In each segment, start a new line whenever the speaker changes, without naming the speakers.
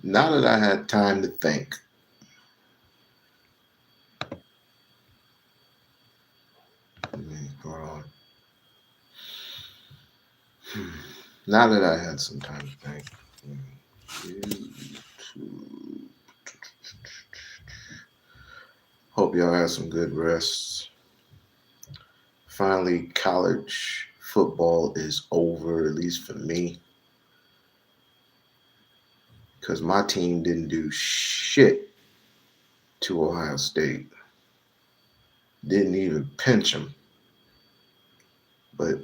Now that I had time to think, hold on. Now that I had some time to think, hope y'all had some good rests. Finally, college football is over, at least for me, because my team didn't do shit to Ohio State. Didn't even pinch them, but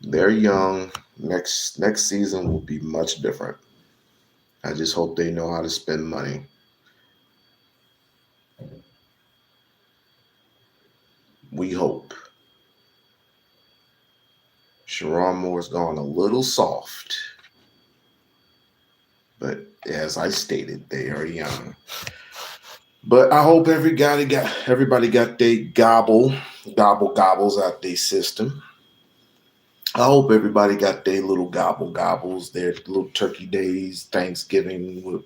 they're young. Next season will be much different. I just hope they know how to spend money. We hope. Sharon Moore's gone a little soft, but as I stated, they are young. But I hope everybody got their gobbles out their system. I hope everybody got their little gobbles, their little turkey days, Thanksgiving,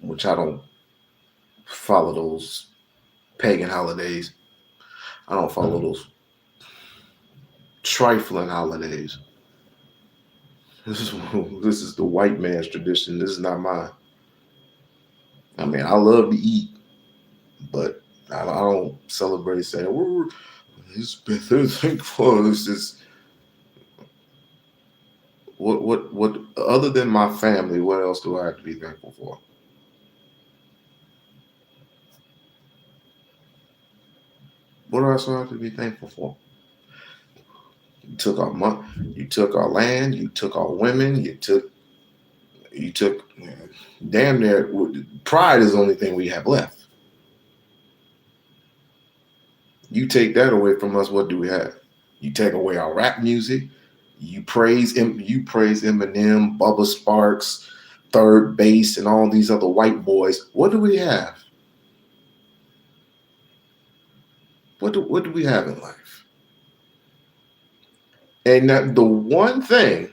which I don't follow those pagan holidays. I don't follow those trifling holidays. This is this is the white man's tradition. This is not mine. I mean, I love to eat, but I don't celebrate saying it's been thankful. It's just what other than my family, what else do I have to be thankful for? What else do I have to be thankful for? You took our money, you took our land, you took our women, you took damn near pride is the only thing we have left. You take that away from us, what do we have? You take away our rap music. You praise Eminem, Bubba Sparks, Third Base, and all these other white boys. What do we have? What do we have in life? And that the one thing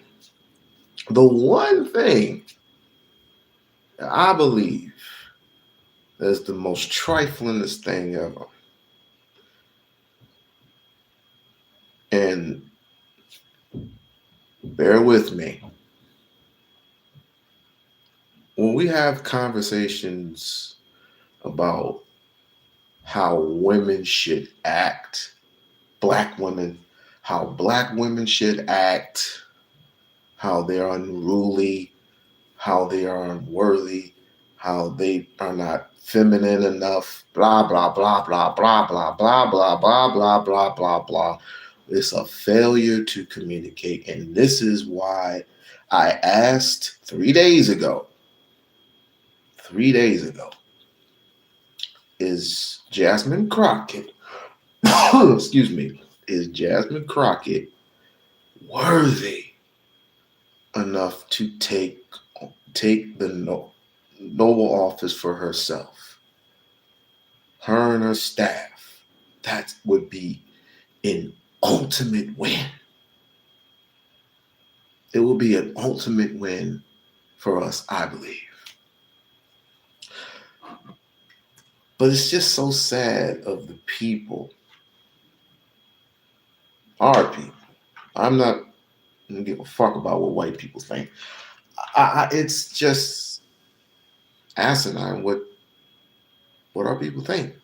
I believe is the most triflingest thing ever. And bear with me. When we have conversations about how women should act, black women, how black women should act, how they're unruly, how they are unworthy, how they are not feminine enough, blah, blah, blah, blah, blah, blah, blah, blah, blah, blah, blah, blah, blah. It's a failure to communicate. And this is why I asked 3 days ago, is Jasmine Crockett, excuse me, is Jasmine Crockett worthy enough to take the noble office for herself, her and her staff? That would be an ultimate win. It will be an ultimate win for us, I believe. But it's just so sad of the people, our people. I'm not gonna give a fuck about what white people think. It's just asinine what our people think.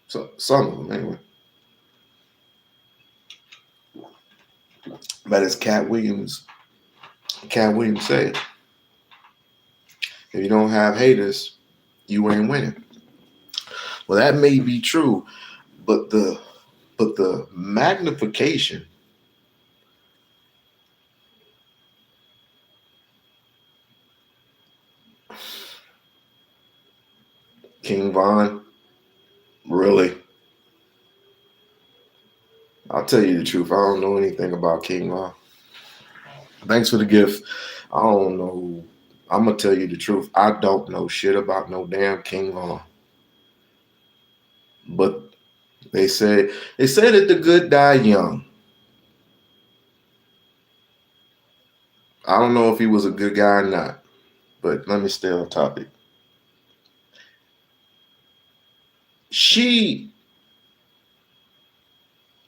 So some of them anyway. But as Cat Williams said, if you don't have haters, you ain't winning. Well, that may be true, but the magnification King Von, really? I'll tell you the truth. I don't know anything about King Von. Thanks for the gift. I don't know. I'm gonna tell you the truth. I don't know shit about no damn King Von. But they say that the good die young. I don't know if he was a good guy or not. but let me stay on topic. She,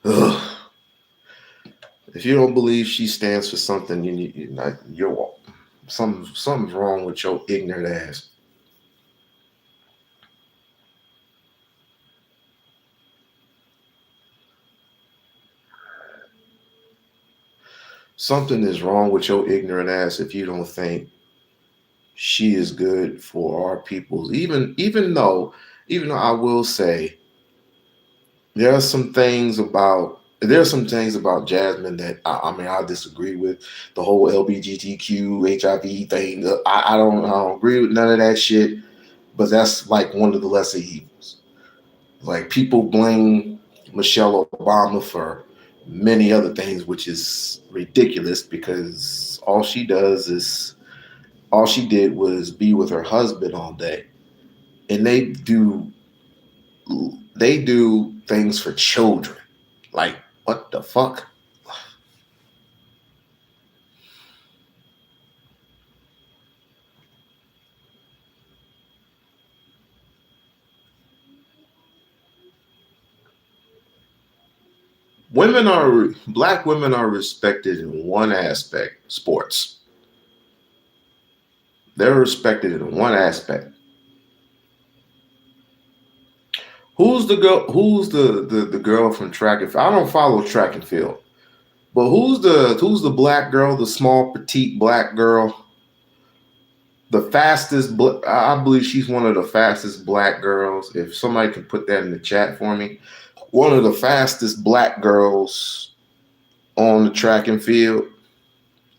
ugh, if you don't believe she stands for something, you're something's wrong with your ignorant ass. Something is wrong with your ignorant ass if you don't think she is good for our peoples. Even though I will say there are some things about Jasmine that I mean I disagree with. The whole LBGTQ HIV thing. I don't agree with none of that shit. But that's like one of the lesser evils. Like people blame Michelle Obama for many other things, which is ridiculous because all she did was be with her husband all day, and they do things for children. Like what the fuck? Black women are respected in one aspect, sports. They're respected in one aspect. Who's the girl? Who's the girl from track and field? I don't follow track and field, but who's the black girl? The small petite black girl, the fastest. I believe she's one of the fastest black girls. If somebody can put that in the chat for me, one of the fastest black girls on the track and field.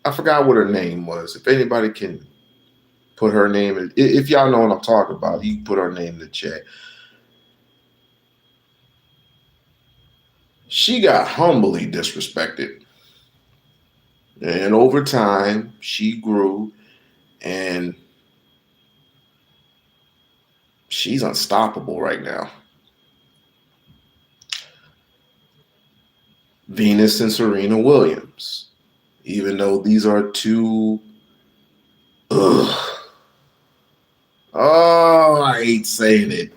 I forgot what her name was. If anybody can put her name in, if y'all know what I'm talking about, you can put her name in the chat. She got humbly disrespected. And over time, she grew and she's unstoppable right now. Venus and Serena Williams, even though these are two, ugh, oh, I hate saying it,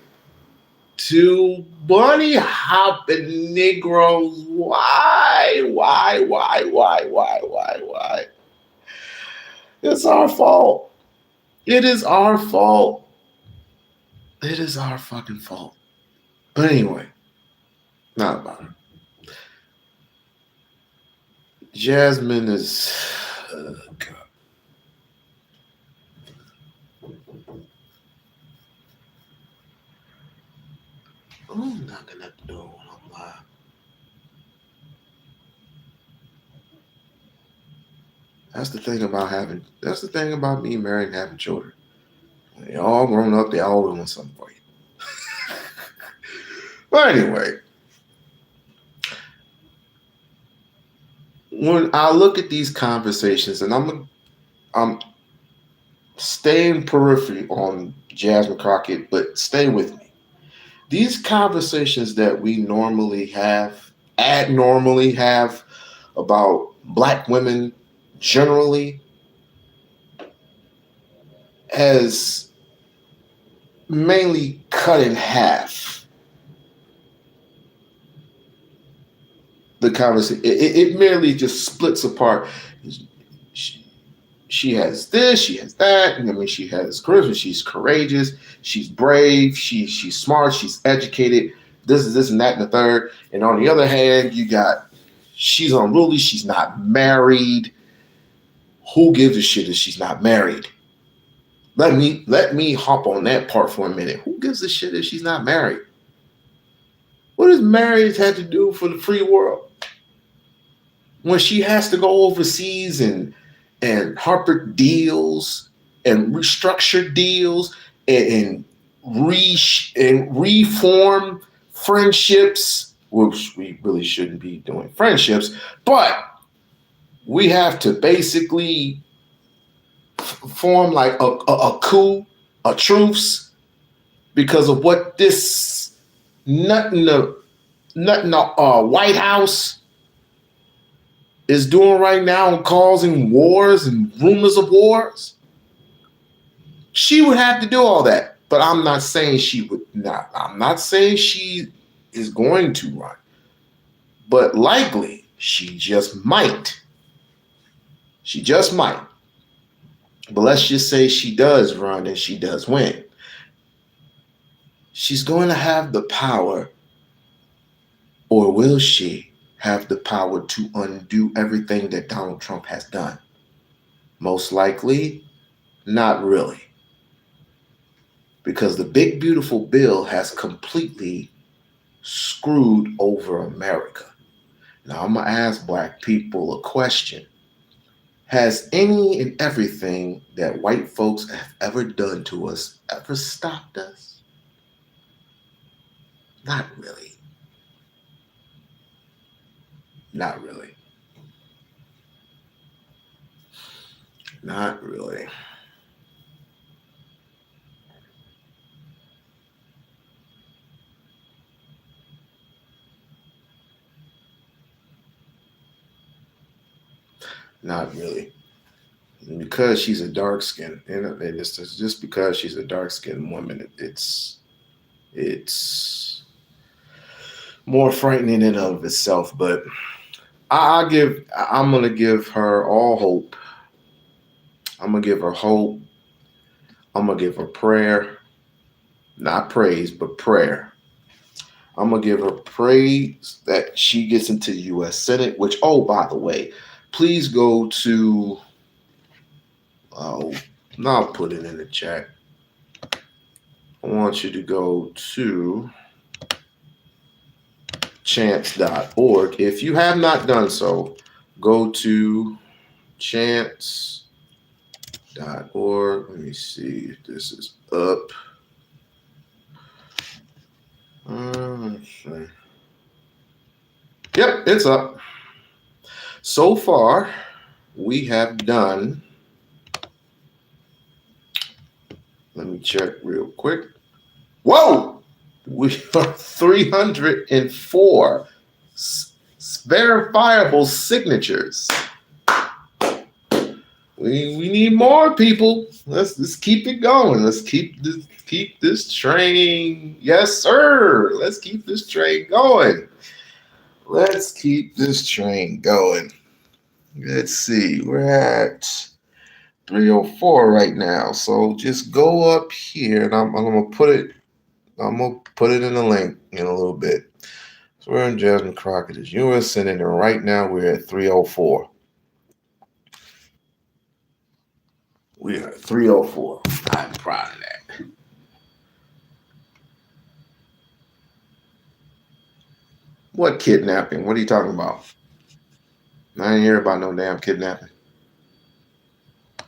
two bunny hopping Negroes. Why? It's our fault. It is our fault. It is our fucking fault. But anyway, not about it. Jasmine is. God. Who's knocking at the door when I'm live? That's the thing about me married and having children. They all grown up, they all doing something for you. But anyway, when I look at these conversations, and I'm staying periphery on Jasmine Crockett, but stay with me. These conversations that we abnormally have about black women generally has mainly cut in half the conversation. It merely just splits apart. She has this, she has that, and I mean she has charisma, she's courageous, she's brave, she's smart, she's educated, this and that and the third. And on the other hand, you got she's unruly, she's not married. Who gives a shit if she's not married? Let me hop on that part for a minute. Who gives a shit if she's not married? What does marriage have to do for the free world? When she has to go overseas and Harper deals and restructure deals and reform friendships, which we really shouldn't be doing friendships, but we have to basically form like a coup, a truce, because of what this nothing White House is doing right now and causing wars and rumors of wars. She would have to do all that. But I'm not saying she would not. I'm not saying she is going to run. But likely, she just might. She just might. But let's just say she does run and she does win. She's going to have the power, or will she have the power to undo everything that Donald Trump has done? Most likely, not really. Because the big, beautiful bill has completely screwed over America. Now, I'm going to ask black people a question. Has any and everything that white folks have ever done to us ever stopped us? Not really. Not really. Not really. Not really. Because she's a dark skin, and it's just because she's a dark skinned woman, it's more frightening in and of itself. But I'm gonna give her all hope. I'm gonna give her hope. I'm gonna give her prayer, not praise, but prayer. I'm gonna give her praise that she gets into the U.S. Senate. Which, oh, by the way, please go to. Oh, I'll put it in the chat. I want you to go to chance.org. If you have not done so, go to chance.org. Let me see if this is up. Let's see. Yep, it's up. So far, we have done. Let me check real quick. Whoa! We are 304 verifiable signatures. We need more people. Let's keep it going. Let's keep this train. Yes, sir. Let's keep this train going. Let's keep this train going. Let's see. We're at 304 right now. So just go up here, and I'm gonna put it. I'm gonna put it in the link in a little bit. So we're in Jasmine Crockett's U.S. Senate, and right now we're at 304. We are at 304. I'm proud of that. What kidnapping? What are you talking about? I ain't hear about no damn kidnapping.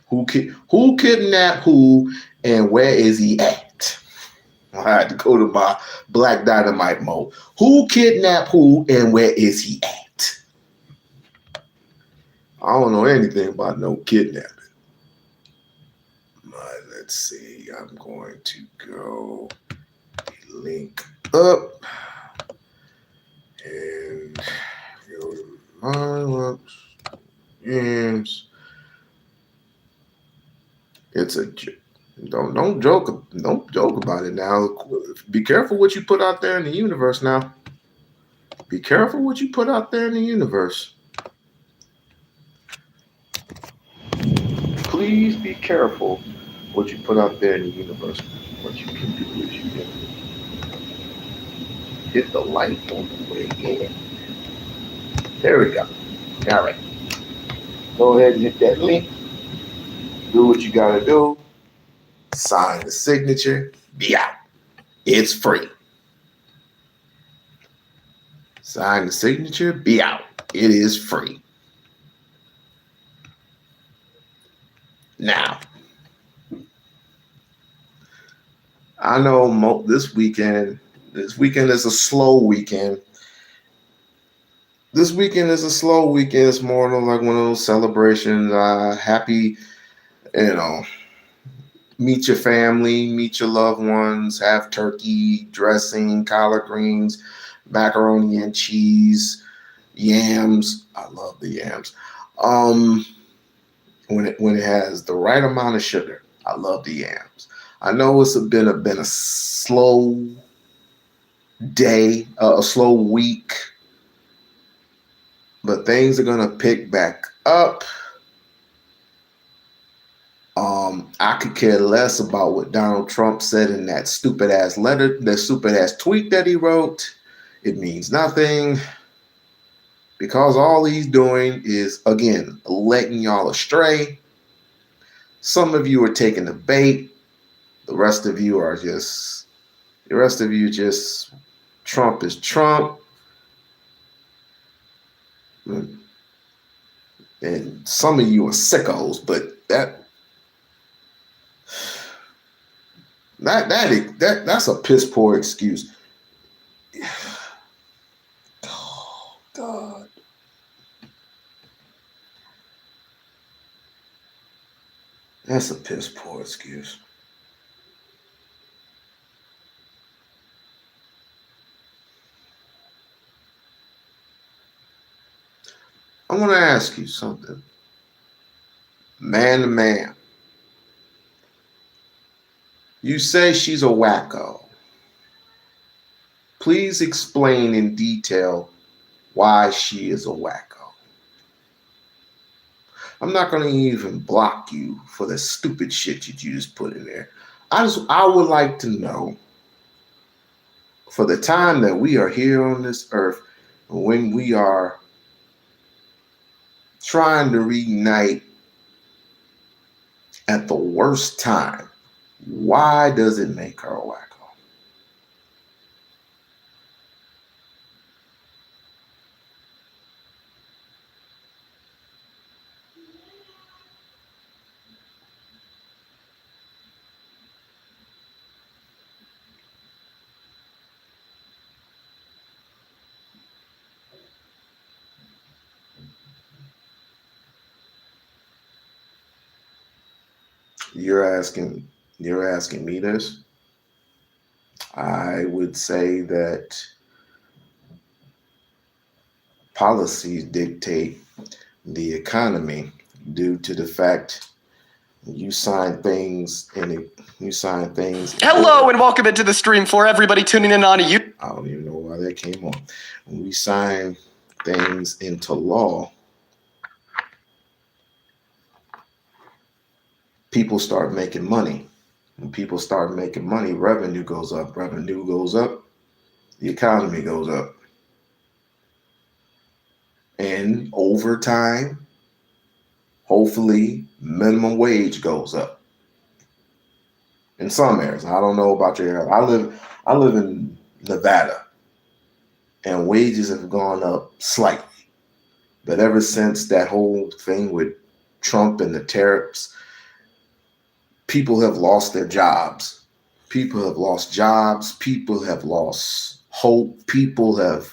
Who kidnapped who, and where is he at? I had to go to my Black Dynamite mode. Who kidnapped who, and where is he at? I don't know anything about no kidnapping. But let's see. I'm going to go link up and go to my games. It's a don't joke about it now. Be careful what you put out there in the universe now. Be careful what you put out there in the universe. Please be careful what you put out there in the universe. What you can do is you can hit the light on the way in. There we go. All right. Go ahead and hit that link. Do what you gotta do. Sign the signature. Be out. It's free. Sign the signature. Be out. It is free. Now, I know this weekend is a slow weekend. This weekend is a slow weekend. It's more like one of those celebrations. Happy, meet your family, meet your loved ones, have turkey, dressing, collard greens, macaroni and cheese, yams. I love the yams. When it has the right amount of sugar. I love the yams. I know it's been a slow day, a slow week, but things are gonna pick back up. I could care less about what Donald Trump said in that stupid ass letter, that stupid ass tweet that he wrote. It means nothing because all he's doing is, again, letting y'all astray. Some of you are taking the bait. The rest of you just, Trump is Trump. And some of you are sickos, but that's a piss poor excuse. Oh God. That's a piss poor excuse. I want to ask you something. Man to man. You say she's a wacko. Please explain in detail why she is a wacko. I'm not going to even block you for the stupid shit you just put in there. I would like to know, for the time that we are here on this earth, when we are trying to reunite at the worst time, why does it make her a wacko? You're asking me this? I would say that policies dictate the economy due to the fact you sign things
Hello and welcome into the stream for everybody tuning in on YouTube.
I don't even know why that came on. When we sign things into law, people start making money. When people start making money, revenue goes up. Revenue goes up, the economy goes up. And over time, hopefully, minimum wage goes up. In some areas, I don't know about your area. I live in Nevada, and wages have gone up slightly. But ever since that whole thing with Trump and the tariffs, people have lost their jobs. People have lost jobs. People have lost hope. People had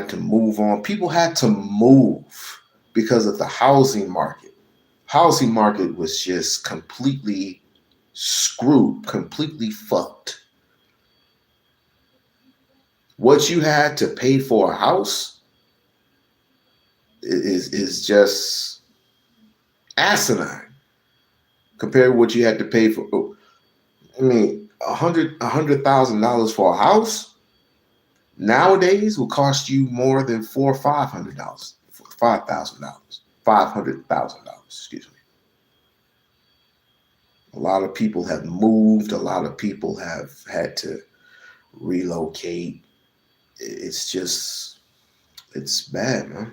to move on. People had to move because of the housing market. Housing market was just completely screwed, completely fucked. What you had to pay for a house is just asinine compared to what you had to pay for. I mean, $100,000 for a house nowadays will cost you more than $400 or $500, $500,000. Excuse me. A lot of people have moved. A lot of people have had to relocate. It's bad, man.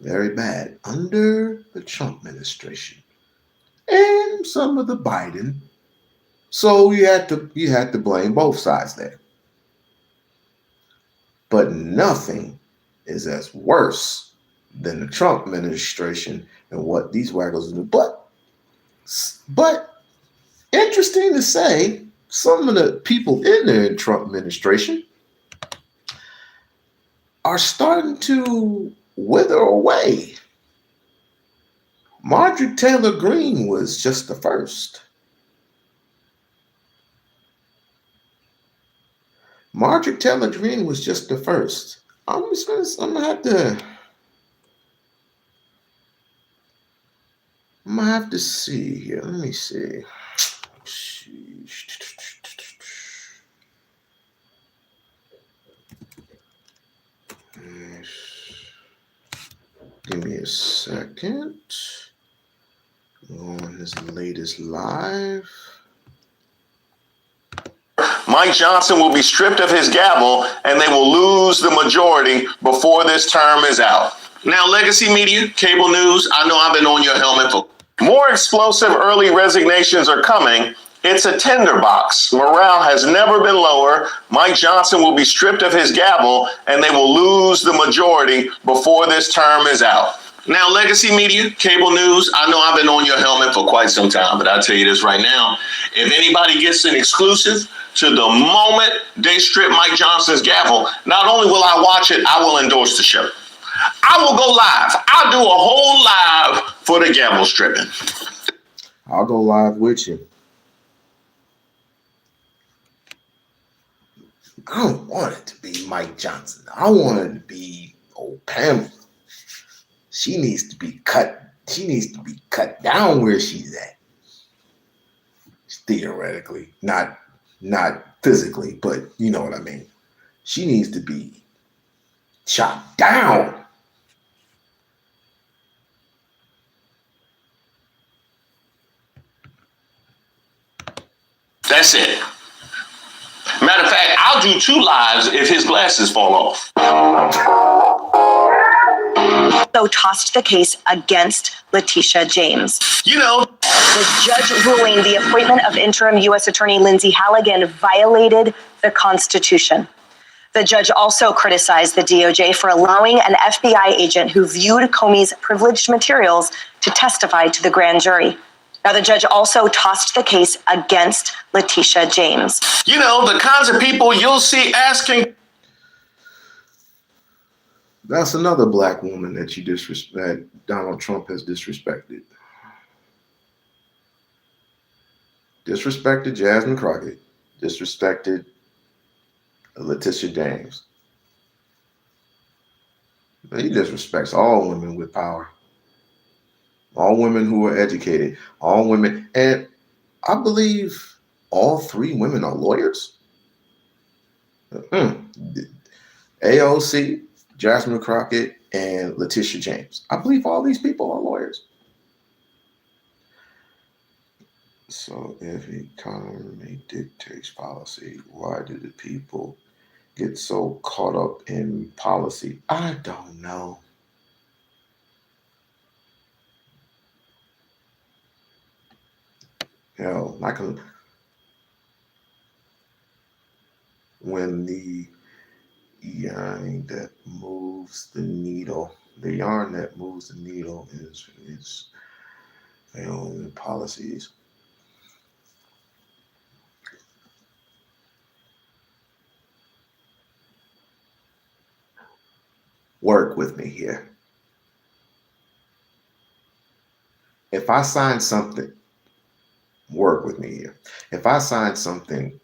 Very bad under the Trump administration and some of the Biden. So you had to blame both sides there. But nothing is as worse than the Trump administration and what these waggles do. But interesting to say, some of the people in the Trump administration are starting to wither away. Marjorie Taylor Greene was just the first. Marjorie Taylor Greene was just the first. I'm gonna have to. I'm gonna have to see here. Let me see. Give me a second. On his latest live.
Mike Johnson will be stripped of his gavel and they will lose the majority before this term is out. Now, legacy media, cable news, I know I've been on your helmet for more explosive early resignations are coming. It's a tinderbox. Morale has never been lower. Mike Johnson will be stripped of his gavel and they will lose the majority before this term is out. Now, legacy media, cable news, I know I've been on your helmet for quite some time, but I'll tell you this right now. If anybody gets an exclusive to the moment they strip Mike Johnson's gavel, not only will I watch it, I will endorse the show. I will go live. I'll do a whole live for the gavel stripping.
I'll go live with you. I don't want it to be Mike Johnson. I want it to be old Pamela. She needs to be cut. She needs to be cut down where she's at. Theoretically, not physically, but you know what I mean. She needs to be chopped down.
That's it. Matter of fact, I'll do 2 lives if his glasses fall off.
So tossed the case against Letitia James.
You know,
The judge ruling the appointment of interim U.S. Attorney Lindsay Halligan violated the Constitution. The judge also criticized the DOJ for allowing an FBI agent who viewed Comey's privileged materials to testify to the grand jury. Now, the judge also tossed the case against Letitia James.
You know, the kinds of people you'll see asking.
That's another black woman that Donald Trump has disrespected. Disrespected Jasmine Crockett. Disrespected Letitia James. He disrespects all women with power. All women who are educated. All women. And I believe all 3 women are lawyers. AOC, Jasmine Crockett, and Letitia James. I believe all these people are lawyers. So if economy dictates policy, why do the people get so caught up in policy? I don't know. Like when the yarn that moves the needle is policies. Work with me here. If I sign something, work with me here. If I sign something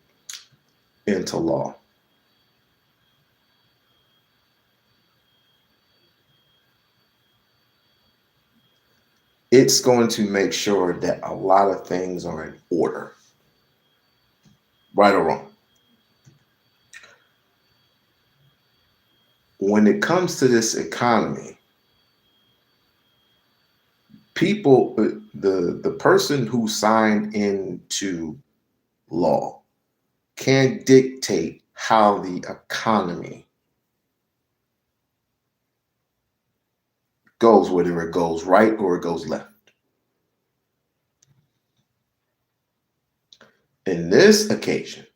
into law, it's going to make sure that a lot of things are in order, right or wrong. When it comes to this economy, people, the person who signed into law can dictate how the economy goes, whether it goes right or it goes left. In this occasion,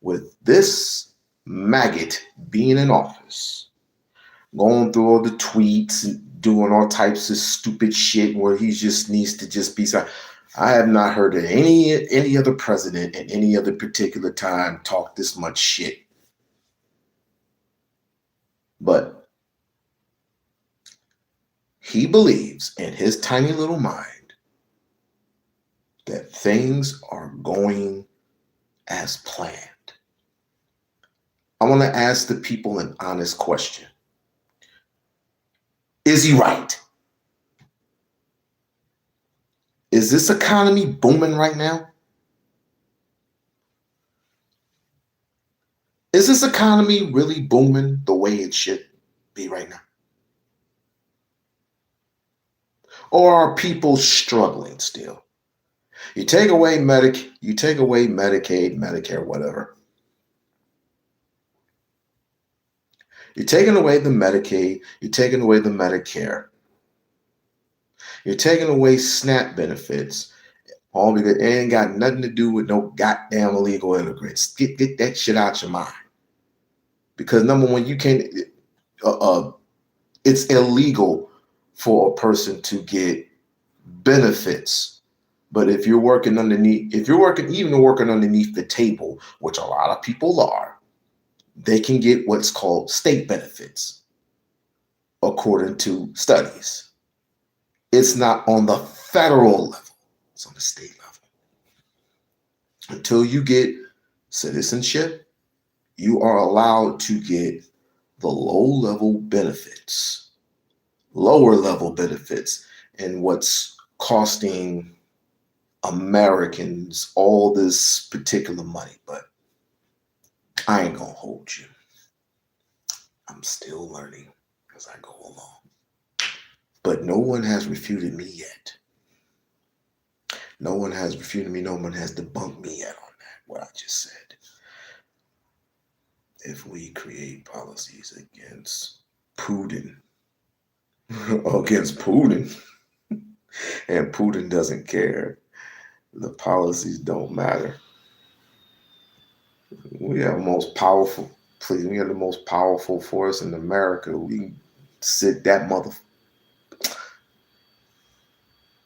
with this maggot being in office, going through all the tweets and doing all types of stupid shit where he just needs to just be silent. I have not heard of any other president at any other particular time talk this much shit. But he believes in his tiny little mind that things are going as planned. I want to ask the people an honest question. Is he right? Is this economy booming right now? Is this economy really booming the way it should be right now? Or are people struggling still? You take away Medicaid, Medicare, whatever. You're taking away the Medicaid, you're taking away the Medicare, you're taking away SNAP benefits, all because it ain't got nothing to do with no goddamn illegal immigrants. Get that shit out your mind. Because number one, you can't. It's illegal for a person to get benefits. But if you're working underneath, even working underneath the table, which a lot of people are, they can get what's called state benefits, according to studies. It's not on the federal level, it's on the state level. Until you get citizenship, you are allowed to get the lower level benefits, and what's costing Americans all this particular money. But I ain't gonna hold you. I'm still learning as I go along. But no one has refuted me yet. No one has refuted me. No one has debunked me yet on that, what I just said. If we create policies against Putin, and Putin doesn't care, the policies don't matter. We have the most powerful force in America. We sit that mother.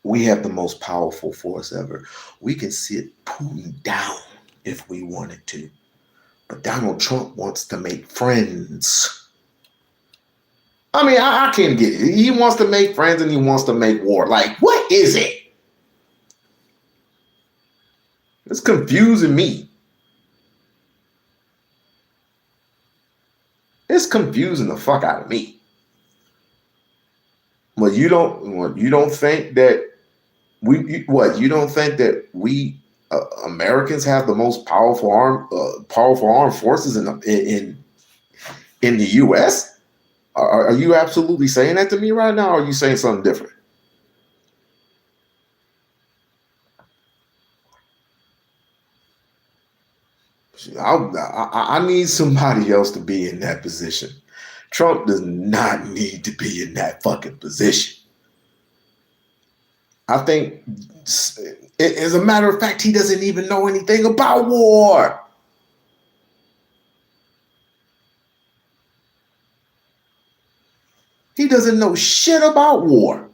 We have the most powerful force ever. We can sit Putin down if we wanted to. But Donald Trump wants to make friends. I mean, I can't get it. He wants to make friends and he wants to make war. Like, what is it? It's confusing me. It's confusing the fuck out of me. Well, you don't think that you don't think that we Americans have the most powerful armed forces in the U.S.? Are you absolutely saying that to me right now, or are you saying something different? I need somebody else to be in that position. Trump does not need to be in that fucking position. I think, as a matter of fact, he doesn't even know anything about war. He doesn't know shit about war.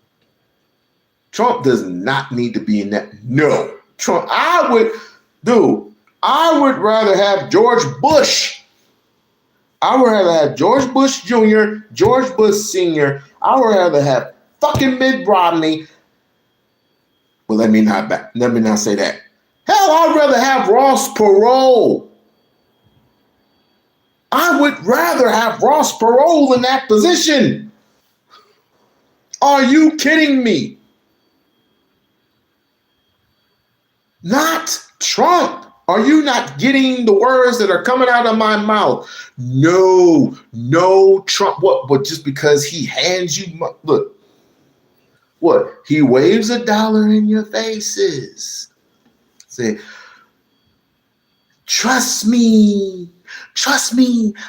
Trump does not need to be in that. No. Trump, I would rather have George Bush. I would rather have George Bush Jr., George Bush Sr. I would rather have fucking Mitt Romney. Well, let me not say that. Hell, I'd rather have Ross Perot. I would rather have Ross Perot in that position. Are you kidding me? Not Trump. Are you not getting the words that are coming out of my mouth? No, Trump. What? But just because he hands you, look, what? He waves $1 in your faces. Say, trust me,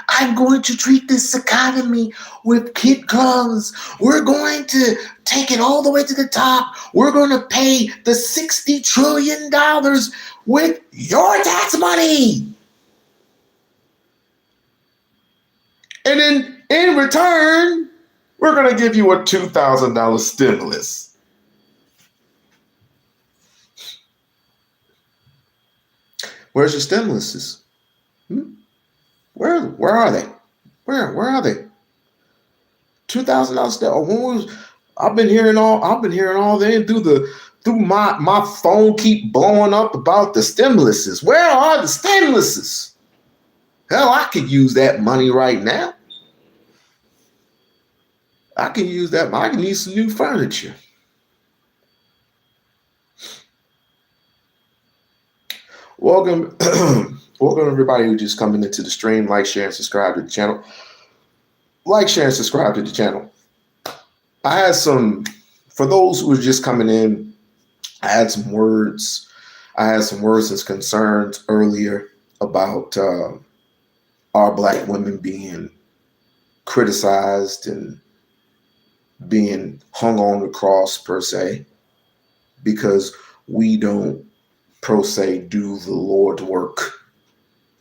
I'm going to treat this economy with kid gloves. We're going to take it all the way to the top. We're going to pay the $60 trillion with your tax money. And then in return, we're going to give you a $2,000 stimulus. Where's your stimuluses? Where are they? Where are they? $2,000. I've been hearing all day through my phone keep blowing up about the stimuluses. Where are the stimuluses? Hell, I could use that money right now. I can use that. I can need some new furniture. Welcome, welcome everybody who just coming into the stream. Like, share, and subscribe to the channel. Like, share, and subscribe to the channel. I had some, for those who are just coming in, I had some words. I had some words and concerns earlier about our black women being criticized and being hung on the cross per se, because we don't per se do the Lord's work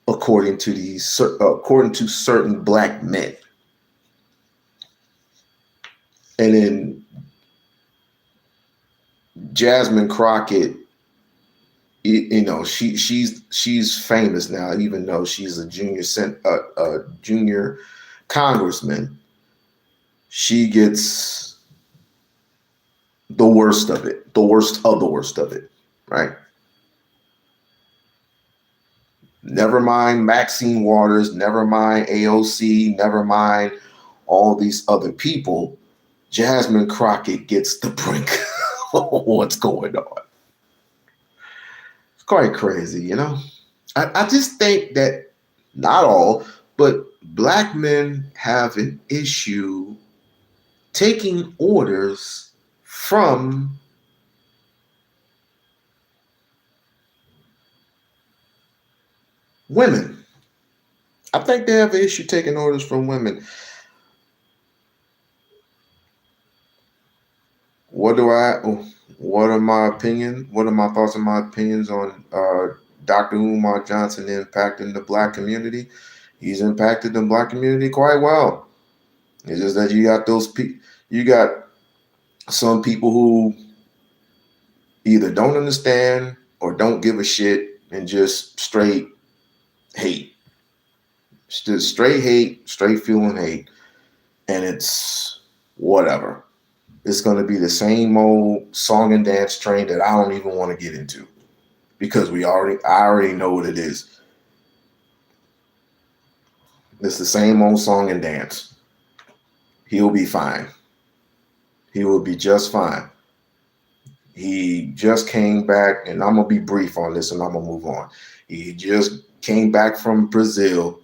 according to certain black men. And then Jasmine Crockett, you know, she's famous now, even though she's a junior congressman. She gets the worst of it, the worst of the worst of it, right? Never mind Maxine Waters, never mind AOC, never mind all these other people. Jasmine Crockett gets the brink of what's going on. It's quite crazy, you know? I just think that not all, but black men have an issue taking orders from women. I think they have an issue taking orders from women. What are my opinion? What are my thoughts and my opinions on Dr. Umar Johnson impacting the black community? He's impacted the black community quite well. It's just that you got some people who either don't understand or don't give a shit and just straight hate. Just straight hate, straight fueling hate. And it's whatever. It's going to be the same old song and dance train that I don't even want to get into, because I already know what it is. It's the same old song and dance. He'll be fine. He will be just fine. He just came back, and I'm going to be brief on this and I'm going to move on. He just came back from Brazil,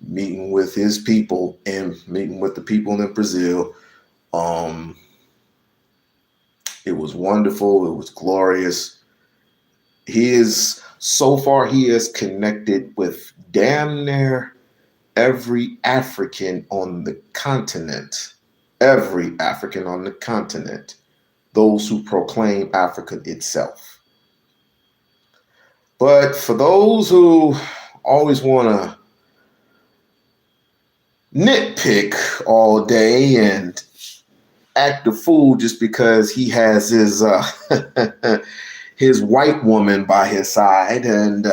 meeting with his people and meeting with the people in Brazil. It was wonderful. It was glorious. He has connected with damn near every African on the continent. Every African on the continent. Those who proclaim Africa itself. But for those who always want to nitpick all day and act a fool just because he has his his white woman by his side and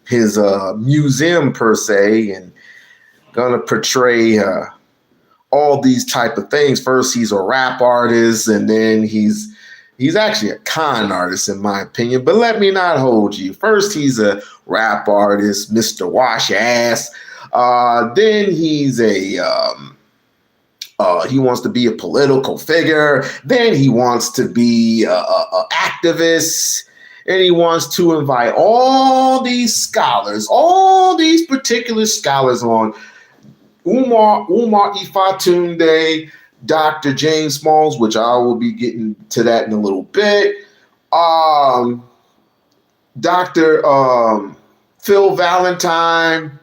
his museum per se, and gonna portray all these type of things. First, he's a rap artist, and then he's actually a con artist, in my opinion. But let me not hold you. First, he's a rap artist, Mr. Wash Ass. Then he's he wants to be a political figure. Then he wants to be a activist. And he wants to invite all these scholars, all these particular scholars on Umar Ifatunde, Dr. James Smalls, which I will be getting to that in a little bit. Dr. Phil Valentine,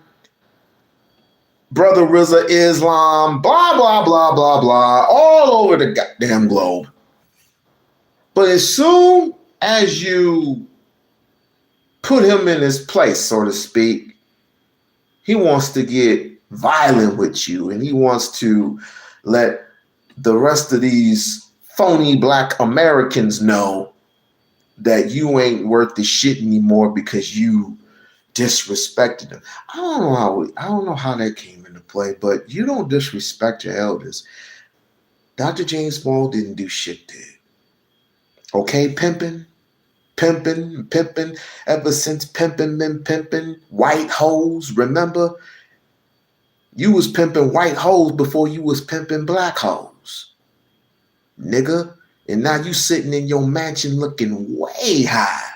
Brother Rizza Islam, blah, blah, blah, blah, blah, all over the goddamn globe. But as soon as you put him in his place, so to speak, he wants to get violent with you, and he wants to let the rest of these phony black Americans know that you ain't worth the shit anymore because you disrespected them. I don't know how that came into play, but you don't disrespect your elders. Dr. James Small didn't do shit to it. Okay, pimping, ever since pimping been pimping, white hoes, remember? You was pimping white hoes before you was pimping black hoes, nigga. And now you sitting in your mansion looking way high.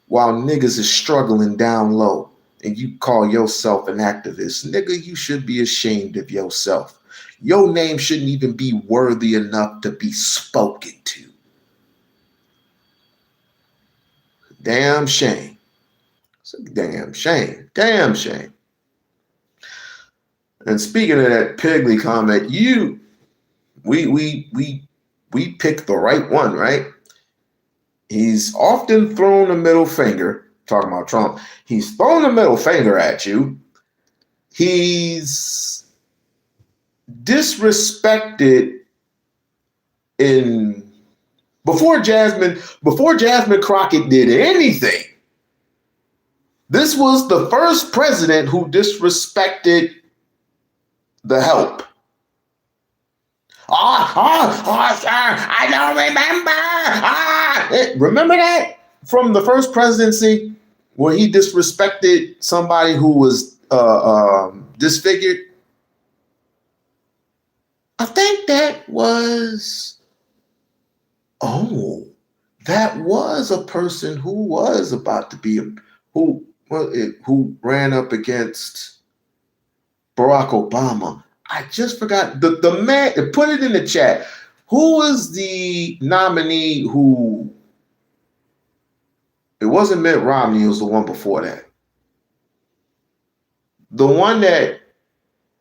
while niggas is struggling down low, and you call yourself an activist. Nigga, you should be ashamed of yourself. Your name shouldn't even be worthy enough to be spoken to. Damn shame. It's a damn shame. Damn shame. And speaking of that Pigley comment, we picked the right one, right? He's often thrown a middle finger, talking about Trump. He's thrown a middle finger at you. He's disrespected before Jasmine Crockett did anything. This was the first president who disrespected the help. I don't remember. Remember that from the first presidency where he disrespected somebody who was disfigured? I think that was a person who was about to be who ran up against Barack Obama. I just forgot the man. Put it in the chat. Who was the nominee who? It wasn't Mitt Romney. It was the one before that. The one that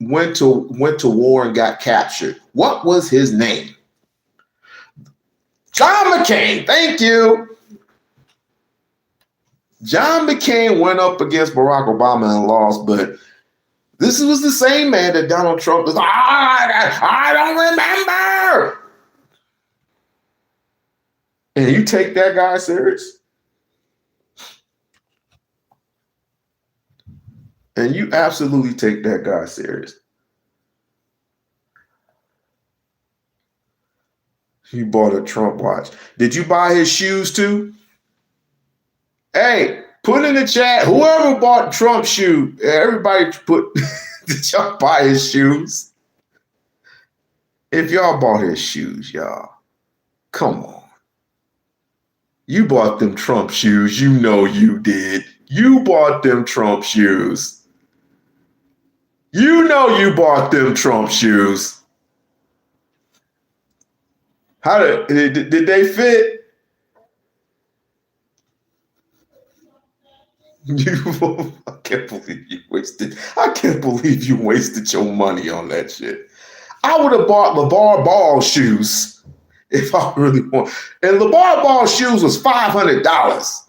went to war and got captured. What was his name? John McCain. Thank you. John McCain went up against Barack Obama and lost, but this was the same man that Donald Trump was, I don't remember. And you take that guy serious? And you absolutely take that guy serious. You bought a Trump watch. Did you buy his shoes too? Hey, put in the chat, whoever bought Trump's shoe, everybody put, did y'all buy his shoes? If y'all bought his shoes, y'all, come on. You bought them Trump shoes. You know you did. You bought them Trump shoes. You know you bought them Trump shoes. How did they fit? I can't believe you wasted your money on that shit. I would have bought LeVar Ball shoes if I really want. And LeVar Ball shoes was $500.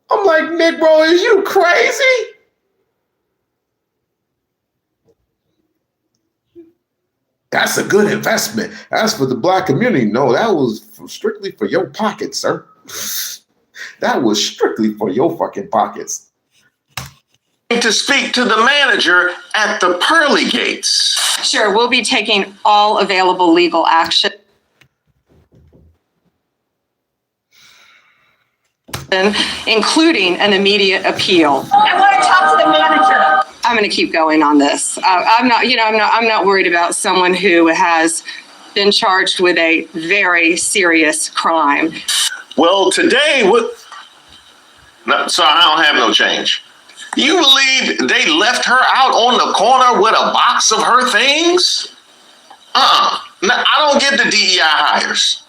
I'm like, Nick, bro, is you crazy? That's a good investment. That's for the black community. No, that was strictly for your pockets, sir. That was strictly for your fucking pockets.
To speak to the manager at the pearly gates.
Sure, we'll be taking all available legal action, including an immediate appeal.
I want to talk to the manager.
I'm going to keep going on this. I'm not worried about someone who has been charged with a very serious crime.
Well, today, so I don't have no change. You believe they left her out on the corner with a box of her things? Now, I don't get the DEI hires.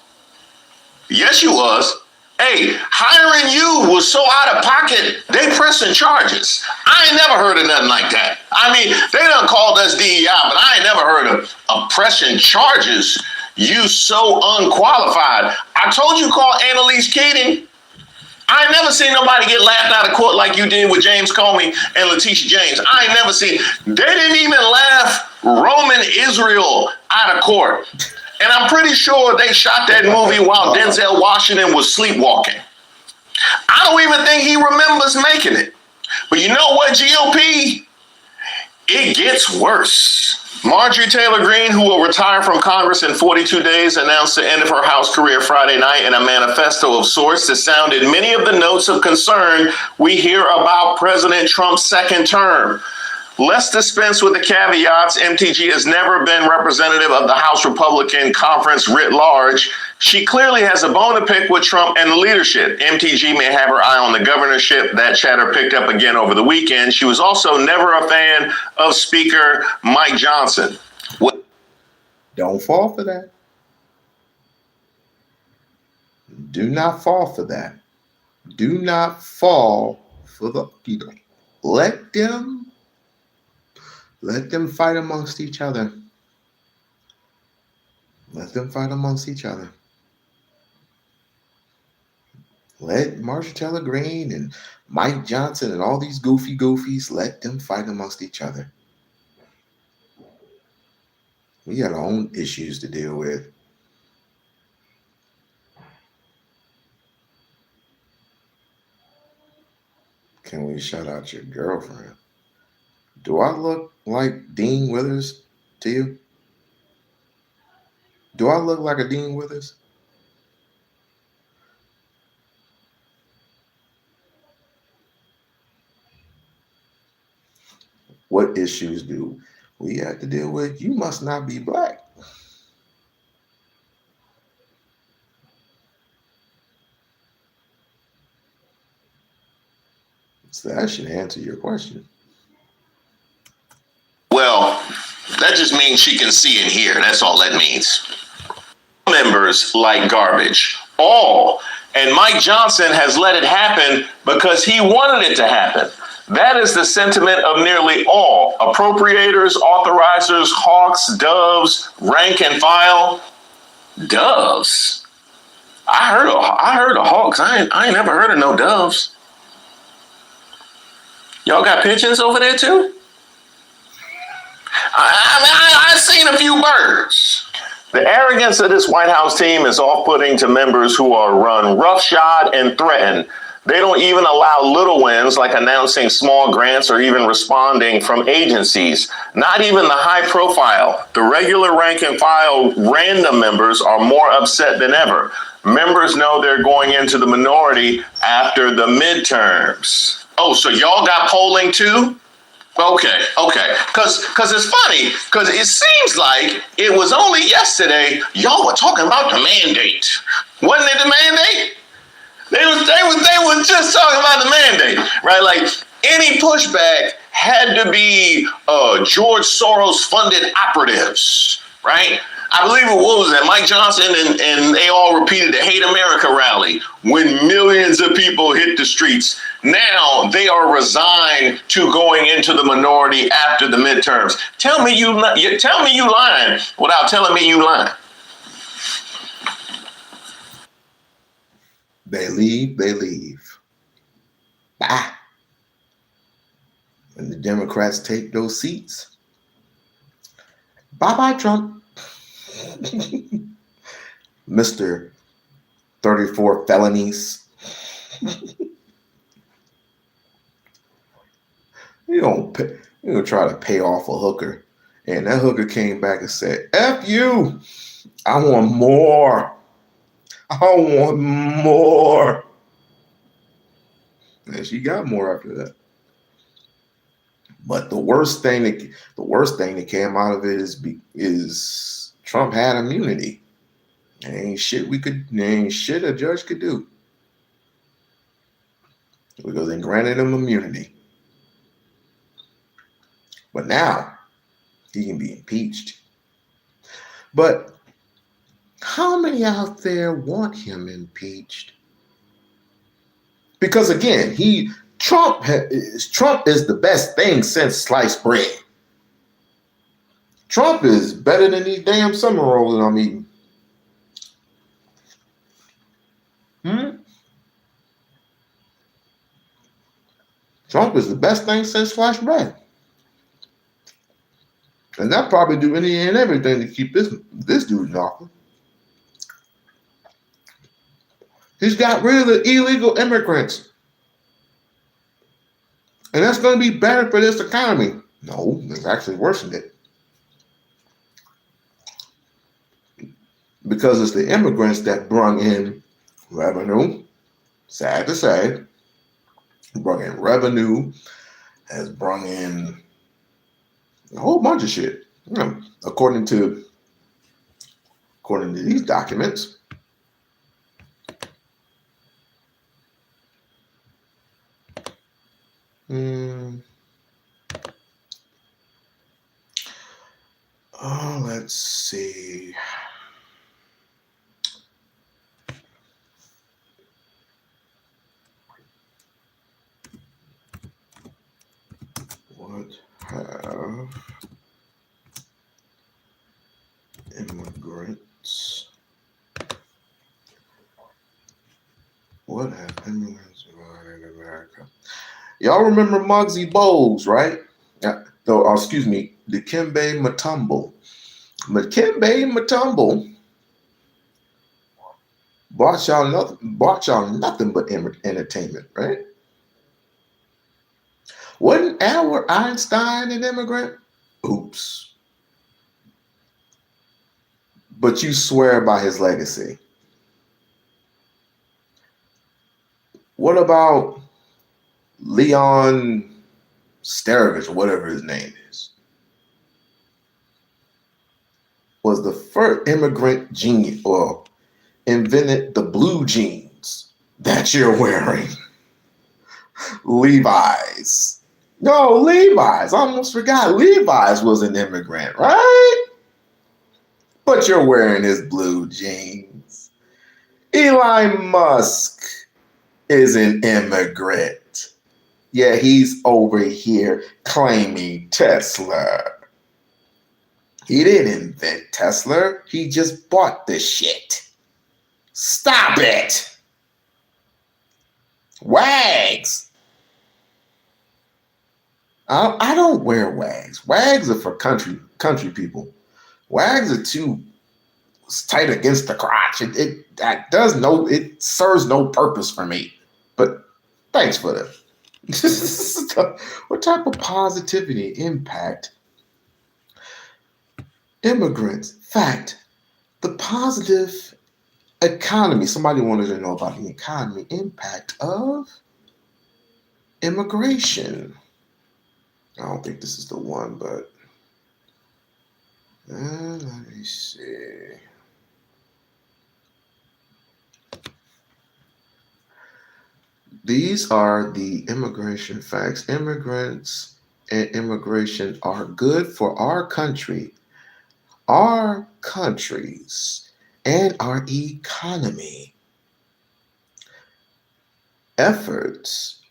Yes, you was. Hey, hiring you was so out of pocket, they pressing charges. I ain't never heard of nothing like that. I mean, they done called us DEI, but I ain't never heard of pressing charges. You so unqualified. I told you call Annalise Keating. I ain't never seen nobody get laughed out of court like you did with James Comey and Letitia James. I ain't never seen. They didn't even laugh Roman Israel out of court. And I'm pretty sure they shot that movie while Denzel Washington was sleepwalking. I don't even think he remembers making it. But you know what, GOP? It gets worse. Marjorie Taylor Greene, who will retire from Congress in 42 days, announced the end of her House career Friday night in a manifesto of sorts that sounded many of the notes of concern we hear about President Trump's second term. Let's dispense with the caveats. MTG has never been representative of the House Republican Conference writ large. She clearly has a bone to pick with Trump and the leadership. MTG may have her eye on the governorship. That chatter picked up again over the weekend. She was also never a fan of Speaker Mike Johnson.
Don't fall for that. Do not fall for that. Do not fall for the either. Let them fight amongst each other. Let them fight amongst each other. Let Marshall Taylor Greene and Mike Johnson and all these goofies, let them fight amongst each other. We got our own issues to deal with. Can we shout out your girlfriend? Do I look like Dean Withers to you? Do I look like a Dean Withers? What issues do we have to deal with? You must not be black. So that should answer your question.
Well, that just means she can see and hear. That's all that means. Members like garbage. All. And Mike Johnson has let it happen because he wanted it to happen. That is the sentiment of nearly all appropriators, authorizers, hawks, doves, rank and file. Doves? I heard of hawks. I ain't never heard of no doves. Y'all got pigeons over there too? I've seen a few birds. The arrogance of this White House team is off-putting to members who are run roughshod and threatened. They don't even allow little wins like announcing small grants or even responding from agencies. Not even the high profile. The regular rank and file random members are more upset than ever. Members know they're going into the minority after the midterms. Oh, so y'all got polling too? Okay. Because it's funny, because it seems like it was only yesterday y'all were talking about the mandate. Wasn't it the mandate? They were just talking about the mandate, right? Like any pushback had to be George Soros funded operatives, right? I believe it was that Mike Johnson and they all repeated the Hate America rally when millions of people hit the streets. Now they are resigned to going into the minority after the midterms. Tell me you lying without telling me you lying.
They leave. Bye. When the Democrats take those seats, bye-bye, Trump. Mr. 34 felonies. You don't try to pay off a hooker. And that hooker came back and said, F you. I want more. And she got more after that. But the worst thing that came out of it is Trump had immunity. There ain't shit a judge could do. Because they granted him immunity. But now he can be impeached. But how many out there want him impeached? Because again, Trump is the best thing since sliced bread. Trump is better than these damn summer rolls that I'm eating. Trump is the best thing since sliced bread. And they'll probably do any and everything to keep this dude in office. He's got rid of the illegal immigrants. And that's going to be better for this economy. No, it's actually worsened it. Because it's the immigrants that brought in revenue. Sad to say. Brought in revenue. Has brought in A whole bunch of shit. According to these documents. Let's see. What have immigrants? What have immigrants in America? Y'all remember Muggsy Bogues, right? Excuse me, Dikembe Mutombo. Dikembe Mutombo bought y'all nothing but entertainment, right? Wasn't Albert Einstein an immigrant? Oops. But you swear by his legacy. What about Leon Starevich, or whatever his name is? Was the first immigrant genius, or invented the blue jeans that you're wearing. Levi's. No, Levi's. I almost forgot. Levi's was an immigrant, right? But you're wearing his blue jeans. Elon Musk is an immigrant. Yeah, he's over here claiming Tesla. He didn't invent Tesla. He just bought the shit. Stop it. Wags. I don't wear wags. Wags are for country people. Wags are too tight against the crotch. It serves no purpose for me. But thanks for the what type of positivity impact immigrants? Fact, the positive economy. Somebody wanted to know about the economy impact of immigration. I don't think this is the one, but let me see. These are the immigration facts. Immigrants and immigration are good for our country, our countries, and our economy. Efforts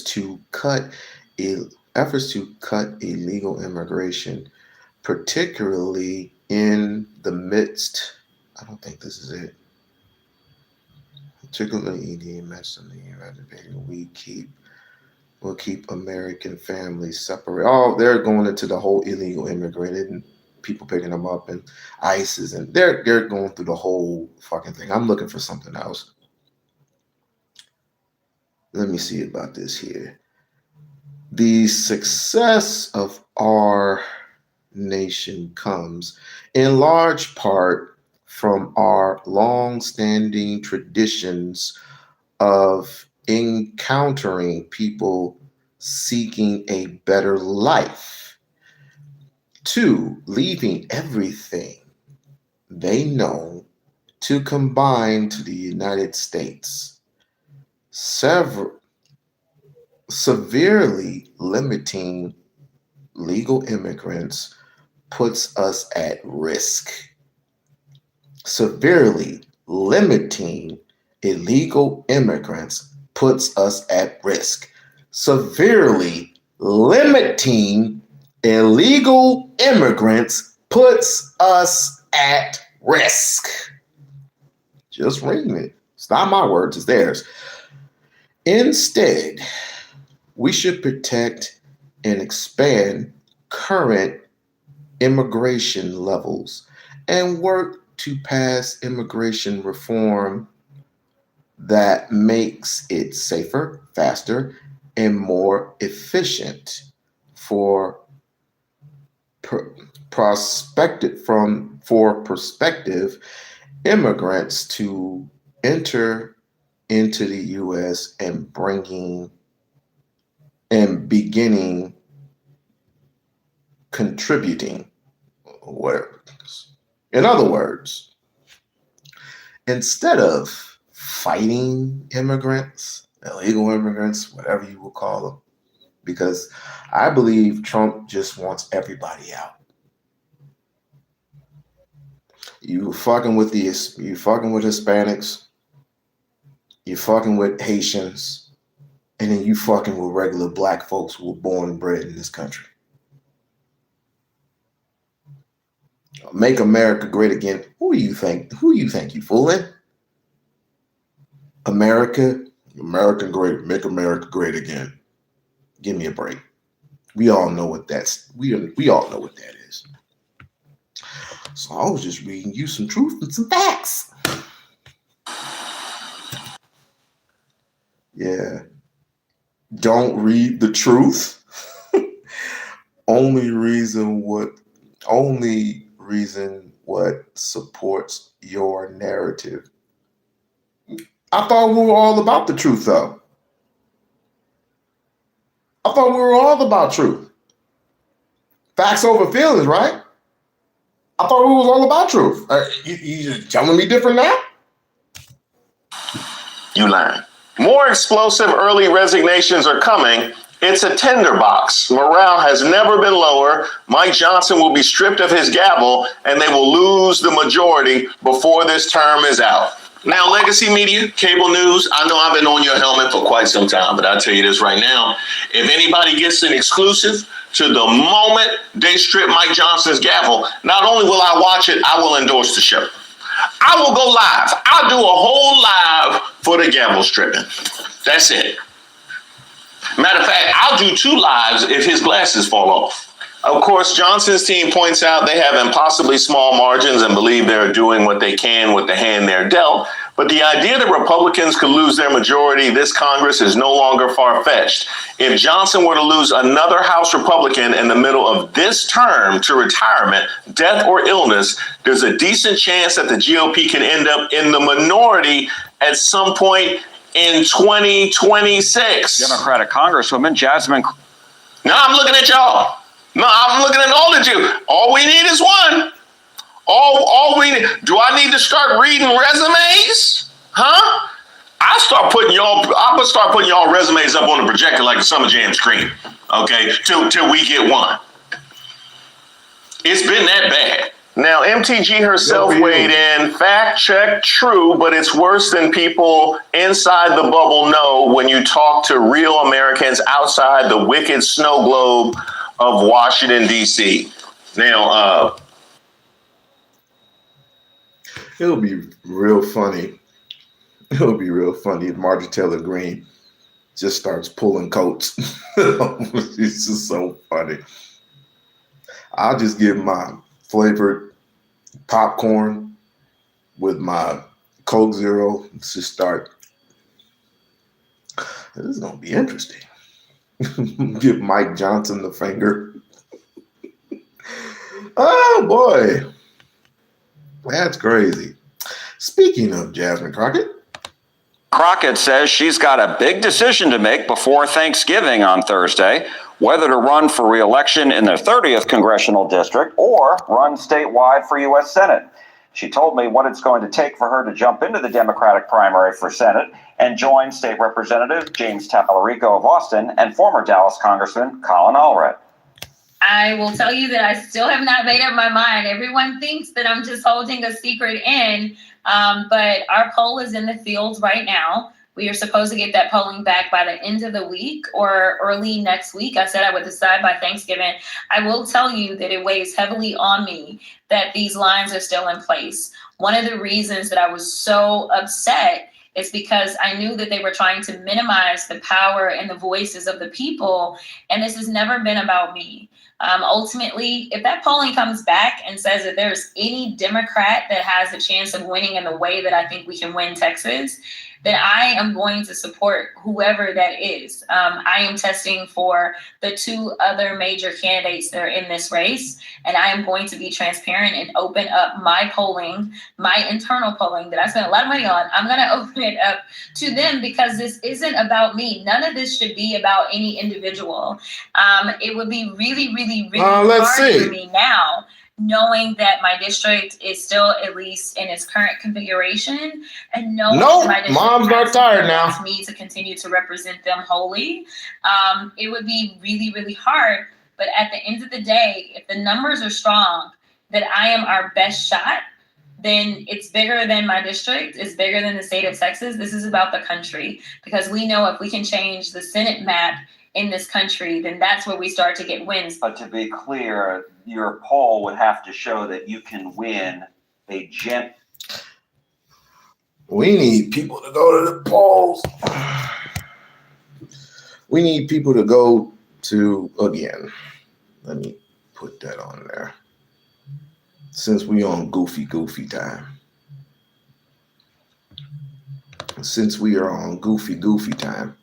to cut illegal immigration, particularly in the midst. I don't think this is it. Particularly in the midst of we'll keep American families separate. Oh, they're going into the whole illegal immigrant and people picking them up and ISIS, and they're going through the whole fucking thing. I'm looking for something else. Let me see about this here. The success of our nation comes in large part from our long-standing traditions of encountering people seeking a better life, 2, leaving everything they know to combine to the United States. Severely limiting legal immigrants puts us at risk. Severely limiting illegal immigrants puts us at risk. Severely limiting illegal immigrants puts us at risk. Just reading it. It's not my words, it's theirs. Instead, we should protect and expand current immigration levels and work to pass immigration reform that makes it safer, faster, and more efficient for prospective immigrants to enter into the U.S. and bringing and beginning contributing, whatever. In other words, instead of fighting immigrants, illegal immigrants, whatever you will call them, because I believe Trump just wants everybody out. You fucking with Hispanics, you fucking with Haitians, and then you fucking with regular black folks who were born and bred in this country. Make America great again. Who do you think you fooling? American great. Make America great again. Give me a break. We all know what we all know what that is. So I was just reading you some truth and some facts. Yeah. Don't read the truth. Only reason what supports your narrative. I thought we were all about the truth, though. I thought we were all about truth. Facts over feelings, right? I thought we was all about truth. You just telling me different now?
You lying. More explosive early resignations are coming. It's a tinderbox. Morale has never been lower. Mike Johnson will be stripped of his gavel, and they will lose the majority before this term is out. Now, legacy media, cable news, I know I've been on your helmet for quite some time, but I'll tell you this right now. If anybody gets an exclusive to the moment they strip Mike Johnson's gavel, not only will I watch it, I will endorse the show. I will go live. I'll do a whole live for the gavel stripping. That's it. Matter of fact, I'll do 2 lives if his glasses fall off. Of course, Johnson's team points out they have impossibly small margins and believe they're doing what they can with the hand they're dealt. But the idea that Republicans could lose their majority this Congress is no longer far-fetched. If Johnson were to lose another House Republican in the middle of this term to retirement, death, or illness, there's a decent chance that the GOP can end up in the minority at some point in 2026.
Democratic Congresswoman Jasmine.
Now I'm looking at y'all. No, I'm looking at all of you. All we need is one. All we need. Do I need to start reading resumes? Huh? I'm gonna start putting y'all resumes up on the projector like a Summer Jam screen. Okay, till we get one. It's been that bad. Now, MTG herself weighed in, fact check, true, but it's worse than people inside the bubble know when you talk to real Americans outside the wicked snow globe of Washington, D.C. Now,
It'll be real funny. It'll be real funny if Marjorie Taylor Greene just starts pulling coats. It's just so funny. I'll just give my flavored popcorn with my Coke Zero. Let's just start. This is going to be interesting. Give Mike Johnson the finger. Oh, boy. That's crazy. Speaking of Jasmine Crockett.
Crockett says she's got a big decision to make before Thanksgiving on Thursday, whether to run for re-election in the 30th Congressional District or run statewide for U.S. Senate. She told me what it's going to take for her to jump into the Democratic primary for Senate and join State Representative James Tallarico of Austin and former Dallas Congressman Colin Allred.
I will tell you that I still have not made up my mind. Everyone thinks that I'm just holding a secret in, but our poll is in the field right now. We are supposed to get that polling back by the end of the week or early next week. I said I would decide by Thanksgiving. I will tell you that it weighs heavily on me that these lines are still in place. One of the reasons that I was so upset is because I knew that they were trying to minimize the power and the voices of the people. And this has never been about me. Ultimately, if that polling comes back and says that there's any Democrat that has a chance of winning in the way that I think we can win Texas, then I am going to support whoever that is. I am testing for the 2 other major candidates that are in this race, and I am going to be transparent and open up my polling, my internal polling that I spent a lot of money on. I'm going to open it up to them because this isn't about me. None of this should be about any individual. It would be really, really, really hard for me now, knowing that my district is still at least in its current configuration, and knowing that my district
Mom's not tired now.
wants me to continue to represent them wholly. It would be really, really hard. But at the end of the day, if the numbers are strong, that I am our best shot, then it's bigger than my district, it's bigger than the state of Texas. This is about the country, because we know if we can change the Senate map in this country, then that's where we start to get wins.
But to be clear, your poll would have to show that you can win a
We need people to go to the polls. We need people to go to, again, let me put that on there. Since we on goofy time. Since we are on goofy time.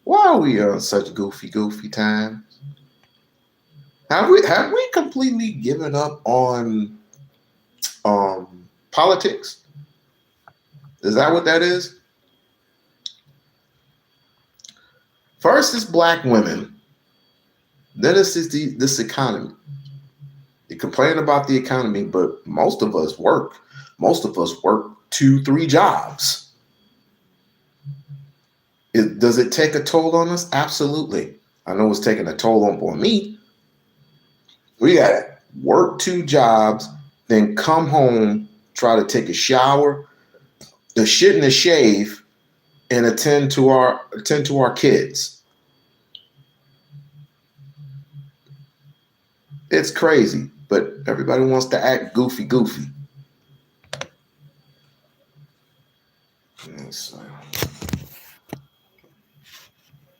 Why are we on such goofy time? Have we completely given up on politics? Is that what that is? First is black women. Then it's this economy. You complain about the economy, but most of us work. Most of us work 2-3 jobs. Does it take a toll on us? Absolutely. I know it's taking a toll on me. We got to work 2 jobs, then come home, try to take a shower, the shit and the shave, and attend to our kids. It's crazy, but everybody wants to act goofy.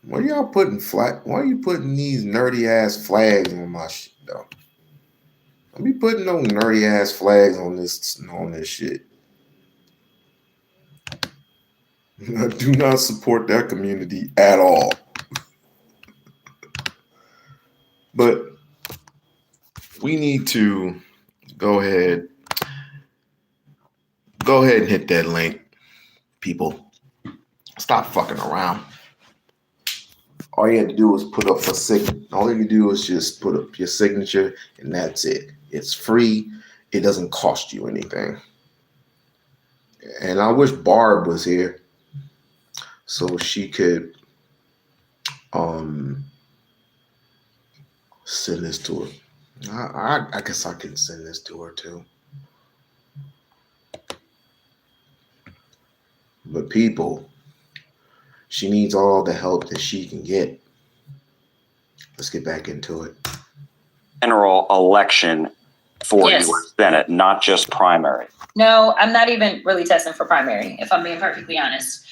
Why are y'all putting why are you putting these nerdy ass flags on my shit though? Don't be putting no nerdy ass flags on this shit. I do not support that community at all. But we need to go ahead and hit that link, people. Stop fucking around. All you had to do was put up a signature. All you do is just put up your signature, and that's it. It's free. It doesn't cost you anything. And I wish Barb was here so she could send this to her. I guess I can send this to her too. But people, she needs all the help that she can get. Let's get back into it.
general election for
Yes.
U.S. Senate, not just primary.
No, I'm not even really testing for primary, if I'm being perfectly honest.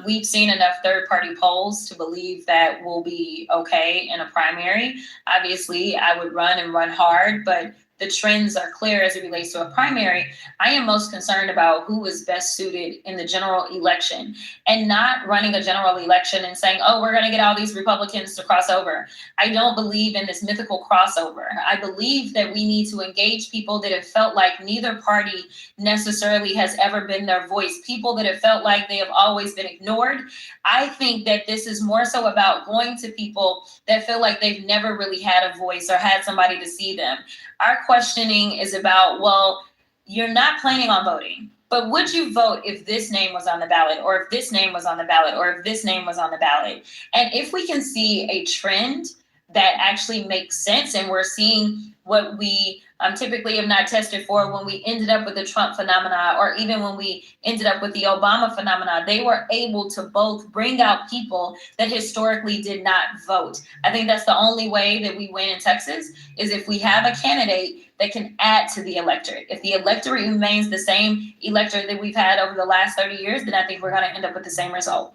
We've seen enough third-party polls to believe that we'll be okay in a primary. Obviously, I would run hard, but the trends are clear as it relates to a primary. I am most concerned about who is best suited in the general election, and not running a general election and saying, oh, we're going to get all these Republicans to cross over. I don't believe in this mythical crossover. I believe that we need to engage people that have felt like neither party necessarily has ever been their voice, people that have felt like they have always been ignored. I think that this is more so about going to people that feel like they've never really had a voice or had somebody to see them. Our questioning is about, well, you're not planning on voting, but would you vote if this name was on the ballot, or if this name was on the ballot, or if this name was on the ballot? And if we can see a trend that actually makes sense, and we're seeing what we typically have not tested for when we ended up with the Trump phenomena, or even when we ended up with the Obama phenomena, they were able to both bring out people that historically did not vote. I think that's the only way that we win in Texas, is if we have a candidate that can add to the electorate. If the electorate remains the same electorate that we've had over the last 30 years, then I think we're going to end up with the same result.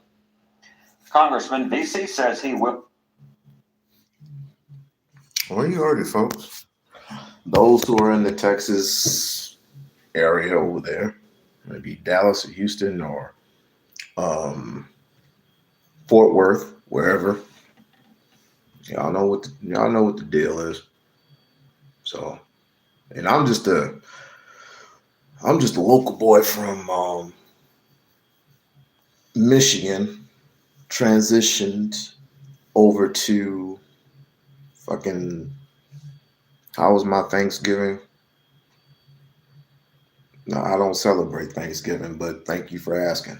Congressman VC says he will.
Well, you heard it, folks. Those who are in the Texas area over there, maybe Dallas or Houston or Fort Worth, wherever. Y'all know what the deal is. So, and I'm just a local boy from Michigan, transitioned over to fucking. How was my Thanksgiving? No, I don't celebrate Thanksgiving, but thank you for asking.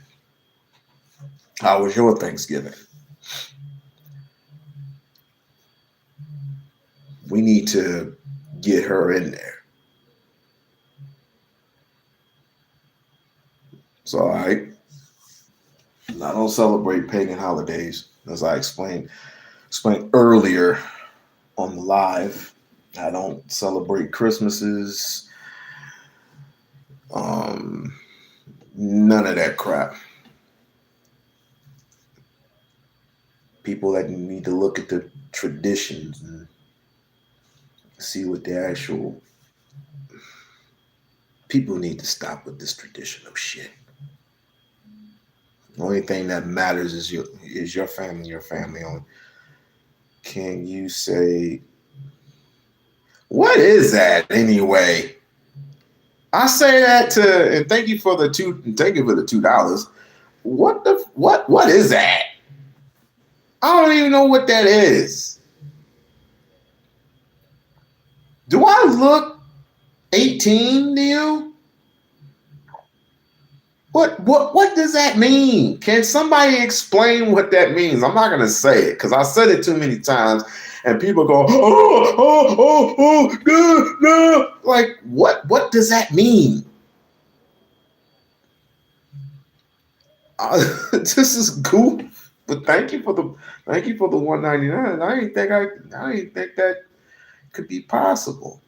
How was your Thanksgiving? We need to get her in there. It's all right. I don't celebrate pagan holidays, as I explained earlier on the live. I don't celebrate Christmases. None of that crap. People that need to look at the traditions and see what the actual people need to stop with this traditional shit. The only thing that matters is your family, your family only. Can you say what is that anyway? I say that and thank you for the $2. What is that? I don't even know what that is. Do I look 18 to you? What does that mean? Can somebody explain what that means? I'm not gonna say it because I said it too many times, and people go, no. Like, what does that mean? This is goof. But thank you for the $1.99. I didn't think that could be possible.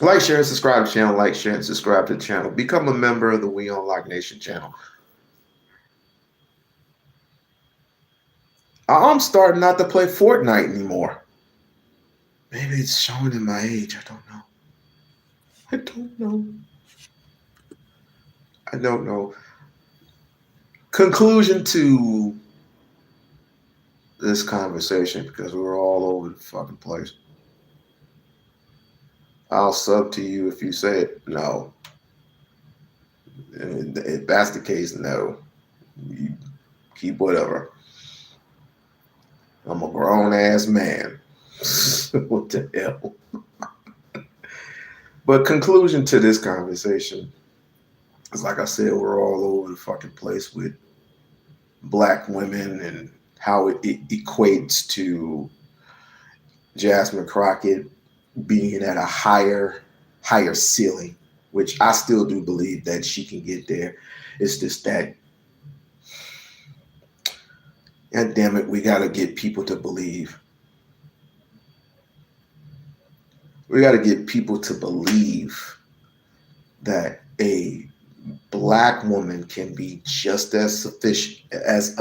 Like, share, and subscribe to the channel. Like, share, and subscribe to the channel. Become a member of the We-On-Loc Nation channel. I'm starting not to play Fortnite anymore. Maybe it's showing in my age. I don't know. Conclusion to this conversation, because we're all over the fucking place. I'll sub to you if you say it. No. If that's the case, no. You keep whatever. I'm a grown-ass man. What the hell? But conclusion to this conversation is, like I said, we're all over the fucking place with black women and how it equates to Jasmine Crockett being at a higher ceiling, which I still do believe that she can get there. It's just that, God damn it, we got to get people to believe. We got to get people to believe that a black woman can be just as effective as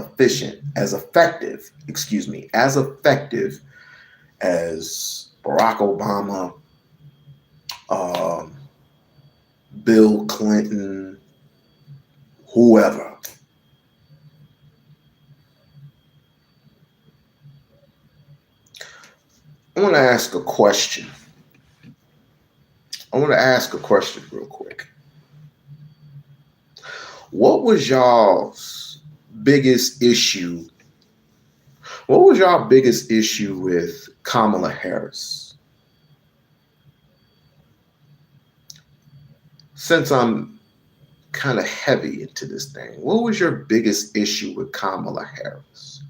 Barack Obama, Bill Clinton, whoever. I want to ask a question. Real quick. What was y'all's biggest issue? What was y'all biggest issue with Kamala Harris? Since I'm kind of heavy into this thing, what was your biggest issue with Kamala Harris?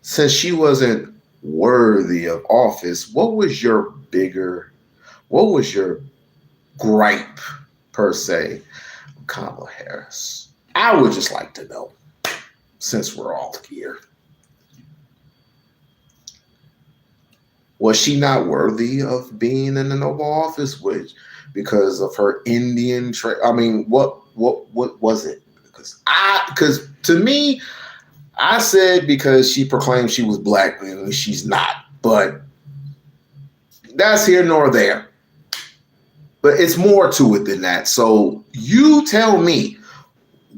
Since she wasn't worthy of office, what was your gripe, per se, of Kamala Harris? I would just like to know, since we're all here. Was she not worthy of being in the Oval Office? Because of her Indian trade? I mean, what was it? Because to me, I said because she proclaimed she was black, and she's not. But that's here nor there. But it's more to it than that. So you tell me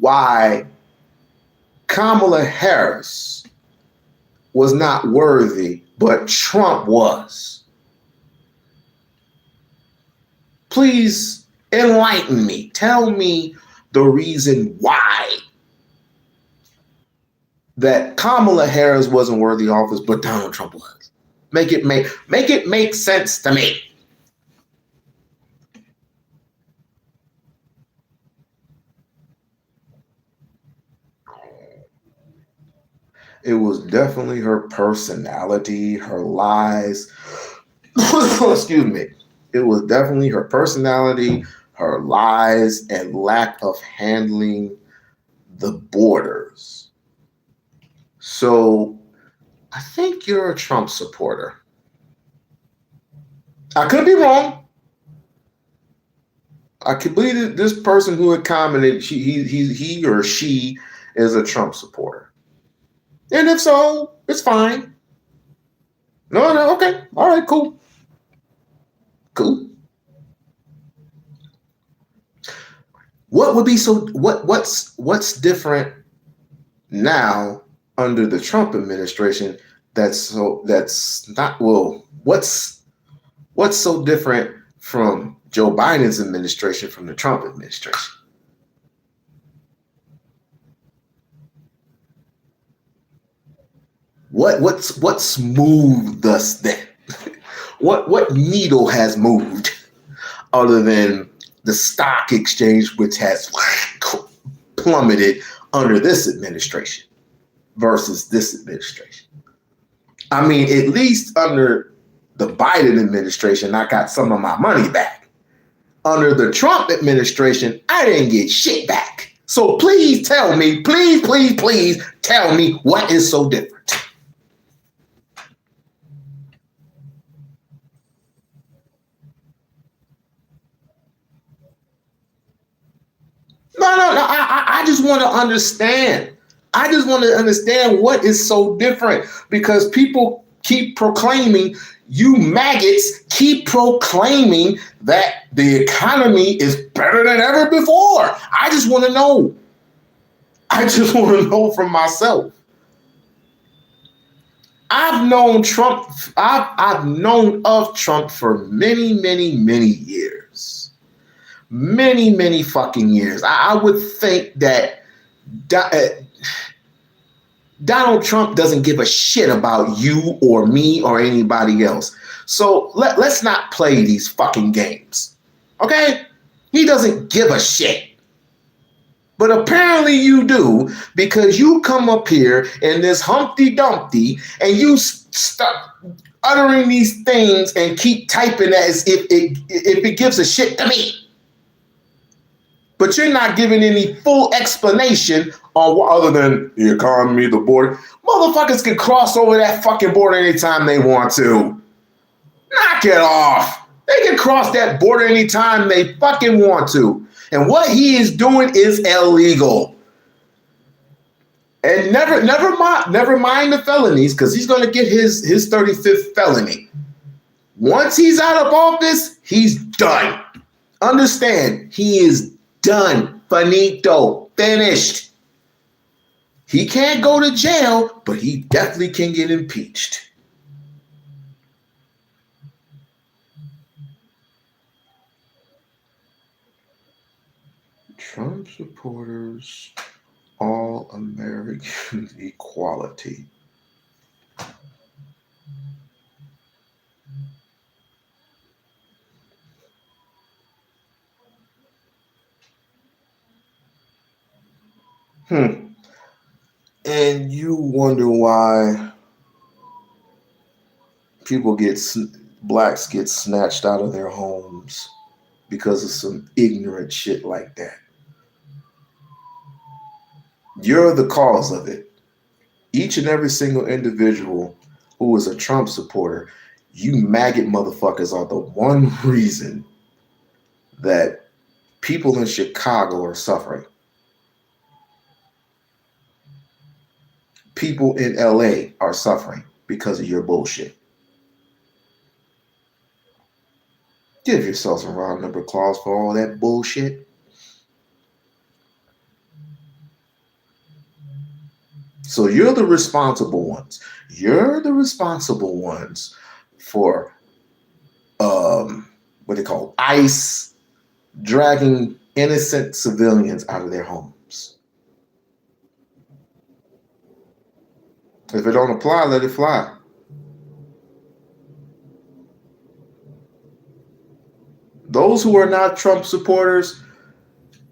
why Kamala Harris was not worthy, but Trump was. Please enlighten me. Tell me the reason why that Kamala Harris wasn't worthy of office, but Donald Trump was. Make it make sense to me. It was definitely her personality, her lies. Excuse me. It was definitely her personality, her lies, and lack of handling the borders. So I think you're a Trump supporter. I could be wrong. I could believe that this person who had commented, he or she is a Trump supporter. And if so, it's fine. No, okay. All right, cool. Cool. What would be what's different now under the Trump administration that's not what's so different from Joe Biden's administration from the Trump administration? What's moved us then? what needle has moved other than the stock exchange, which has plummeted under this administration versus this administration? I mean, at least under the Biden administration, I got some of my money back. Under the Trump administration, I didn't get shit back. So please tell me, please tell me what is so different. No. I just want to understand. I just want to understand what is so different, because people keep proclaiming, you maggots keep proclaiming that the economy is better than ever before. I just want to know. I just want to know for myself. I've known Trump. I've known of Trump for many years. Many fucking years. I would think that Donald Trump doesn't give a shit about you or me or anybody else. So let's not play these fucking games. Okay? He doesn't give a shit. But apparently you do, because you come up here in this Humpty Dumpty and you start uttering these things and keep typing as if it gives a shit to me. But you're not giving any full explanation on what other than the economy, the border. Motherfuckers can cross over that fucking border anytime they want to. Knock it off. They can cross that border anytime they fucking want to. And what he is doing is illegal. And never mind the felonies, because he's going to get his 35th felony. Once he's out of office, he's done. Understand, he is done. Finito. Finished. He can't go to jail, but he definitely can get impeached. Trump supporters, all American equality. And you wonder why blacks get snatched out of their homes because of some ignorant shit like that. You're the cause of it. Each and every single individual who is a Trump supporter, you maggot motherfuckers are the one reason that people in Chicago are suffering. People in LA are suffering because of your bullshit. Give yourselves a round of applause for all that bullshit. So you're the responsible ones. You're the responsible ones for what they call ICE dragging innocent civilians out of their homes. If it don't apply, let it fly. Those who are not Trump supporters,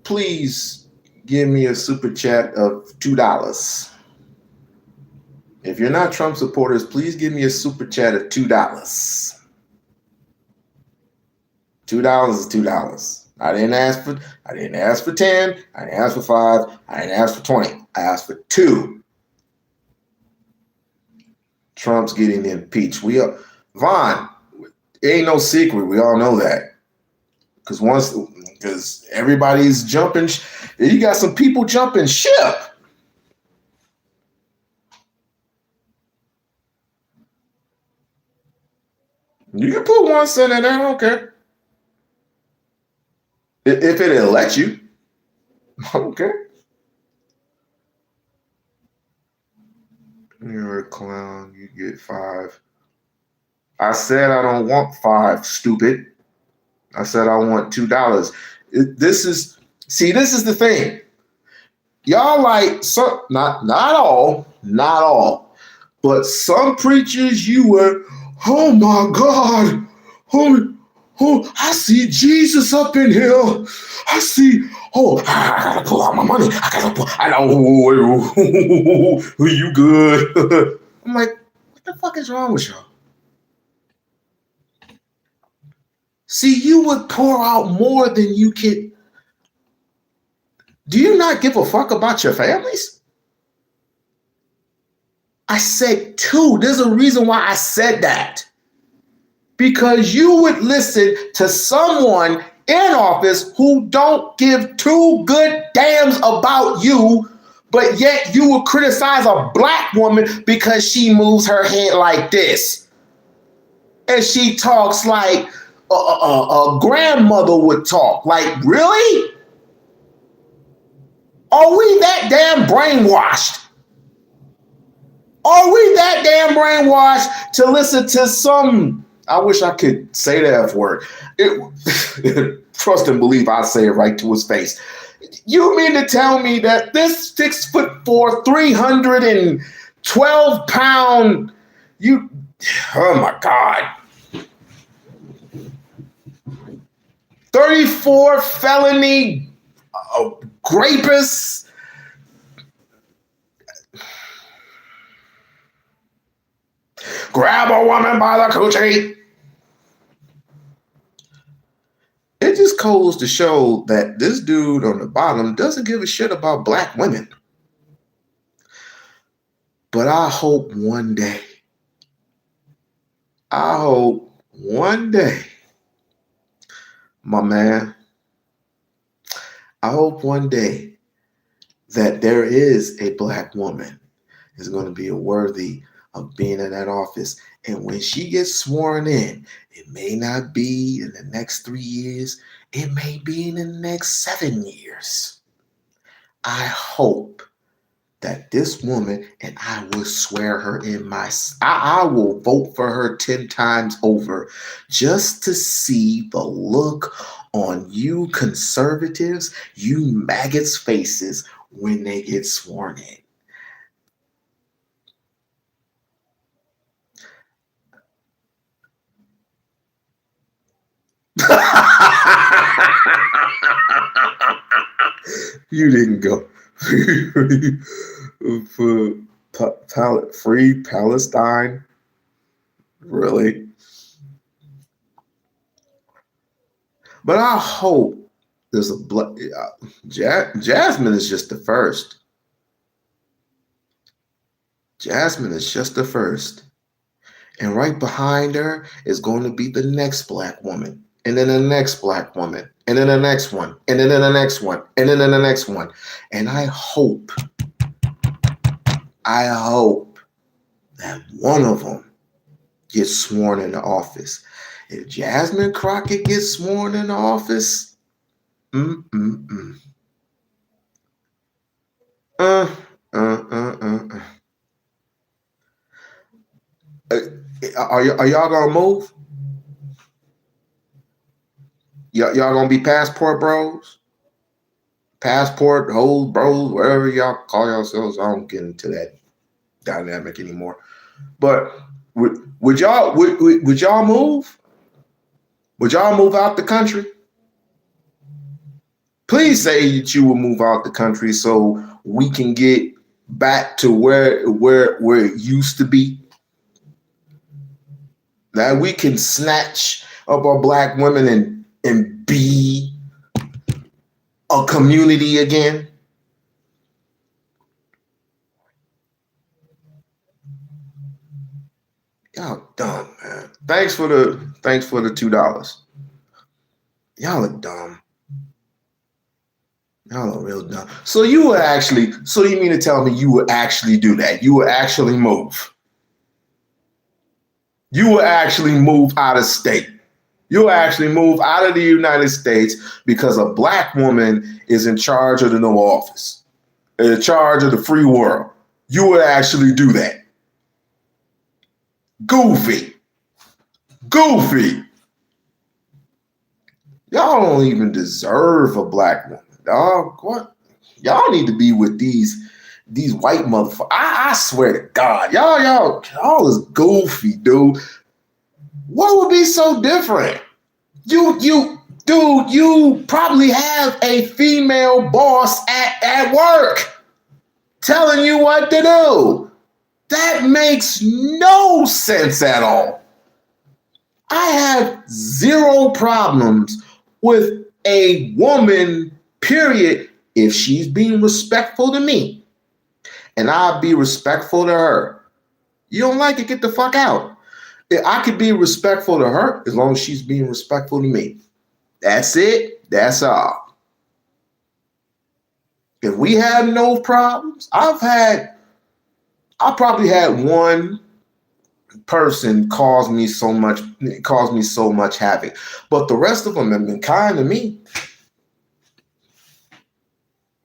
please give me a super chat of $2. If you're not Trump supporters, please give me a super chat of $2. $2 is $2. I didn't ask for 10. I didn't ask for 5. I didn't ask for 20. I asked for 2. Trump's getting impeached. Vaughn, it ain't no secret. We all know that. Because everybody's jumping. You got some people jumping ship. You can put 1 cent in there. I don't care. If it'll let you. I don't care. You're a clown. You get 5. I said I don't want 5, stupid. I said I want $2. This is the thing. Y'all like some, not all, but some preachers you were, oh my God, oh, I see Jesus up in here. I gotta pull out my money. I know, you good. I'm like, what the fuck is wrong with y'all? See, you would pour out more than you can. Do you not give a fuck about your families? I said 2. There's a reason why I said that. Because you would listen to someone in office who don't give 2 good damns about you, but yet you will criticize a black woman because she moves her head like this. And she talks like a grandmother would talk. Like, really? Are we that damn brainwashed? Are we that damn brainwashed to listen to some, I wish I could say the F word. Trust and believe I say it right to his face. You mean to tell me that this 6'4", 312-pound, oh my God. 34 felony rapist. Grab a woman by the coochie. It just goes to show that this dude on the bottom doesn't give a shit about black women. But I hope one day, my man, I hope one day that there is a black woman is going to be worthy of being in that office. And when she gets sworn in, it may not be in the next 3 years. It may be in the next 7 years. I hope that this woman, and I will swear her in I will vote for her 10 times over just to see the look on you conservatives, you maggots' faces when they get sworn in. You didn't go for free Palestine, really? But I hope there's a Jasmine is just the first. Jasmine is just the first. And right behind her is going to be the next black woman. And then the next black woman. And then the next one. And then the next one. And then the next one. And I hope that one of them gets sworn into office. If Jasmine Crockett gets sworn into office, Are y'all gonna move? Y'all gonna be passport bros? Passport hoes, bros, whatever y'all call yourselves. I don't get into that dynamic anymore. But would y'all move? Would y'all move out the country? Please say that you will move out the country so we can get back to where it used to be. That we can snatch up our black women and be a community again. Y'all dumb, man. Thanks for the $2. Y'all are dumb. Y'all are real dumb. So you mean to tell me you would actually do that? You would actually move. You will actually move out of state. You will actually move out of the United States because a black woman is in charge of the Oval Office, in charge of the free world. You will actually do that. Goofy. Y'all don't even deserve a black woman, dog. What? Y'all need to be with these white motherfuckers. I swear to God, y'all is goofy, dude. What would be so different? You probably have a female boss at work telling you what to do. That makes no sense at all. I have zero problems with a woman, period, if she's being respectful to me. And I'll be respectful to her. You don't like it, get the fuck out. I could be respectful to her as long as she's being respectful to me. That's it. That's all. If we have no problems, I probably had one person cause me so much havoc, but the rest of them have been kind to me.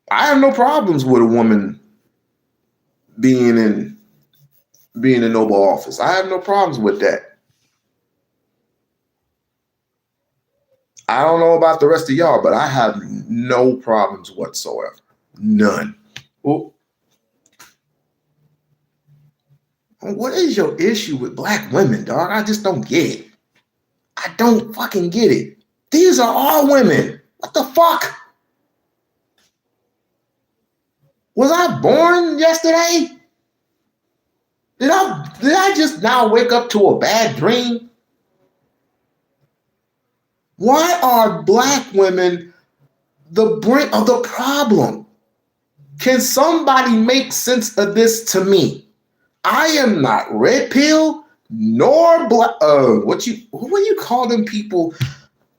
I have no problems with a woman being in Oval Office. I have no problems with that. I don't know about the rest of y'all, but I have no problems whatsoever. None. Well, what is your issue with black women, dog? I just don't get it. I don't fucking get it. These are all women. What the fuck? Was I born yesterday? Did I just now wake up to a bad dream? Why are black women the brink of the problem? Can somebody make sense of this to me? I am not red pill nor black. What you call them people?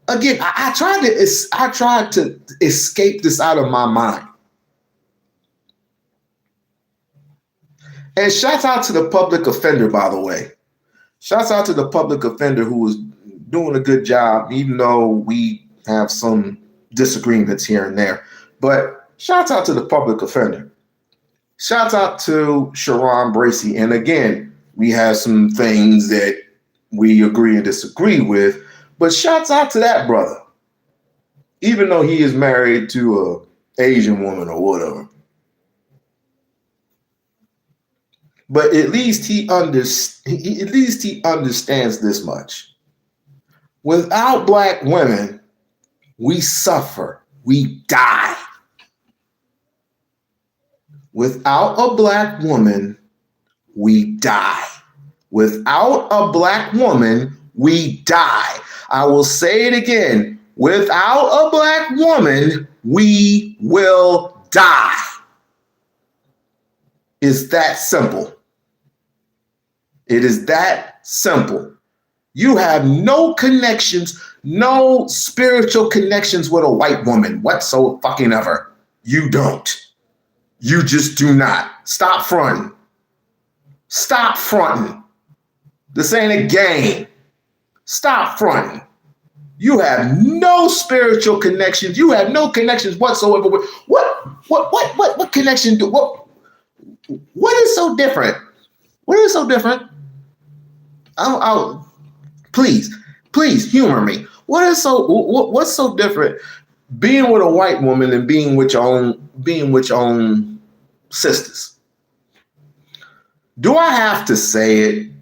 Again, I tried to escape this out of my mind. And shouts out to the public offender, by the way. Shouts out to the public offender who was doing a good job, even though we have some disagreements here and there. But shouts out to the public offender. Shouts out to Sharon Bracey. And again, we have some things that we agree and disagree with. But shouts out to that brother. Even though he is married to an Asian woman or whatever. But at least he understands this much. Without black women, we suffer, we die. Without a black woman, we die. Without a black woman, we die. I will say it again. Without a black woman, we will die. It's that simple. It is that simple. You have no connections, no spiritual connections with a white woman whatsoever. You don't. You just do not. Stop fronting. Stop fronting. This ain't a game. Stop fronting. You have no spiritual connections. You have no connections whatsoever. What connection do what is so different? What is so different? Please humor me. What's so different being with a white woman and being with your own sisters? Do I have to say it?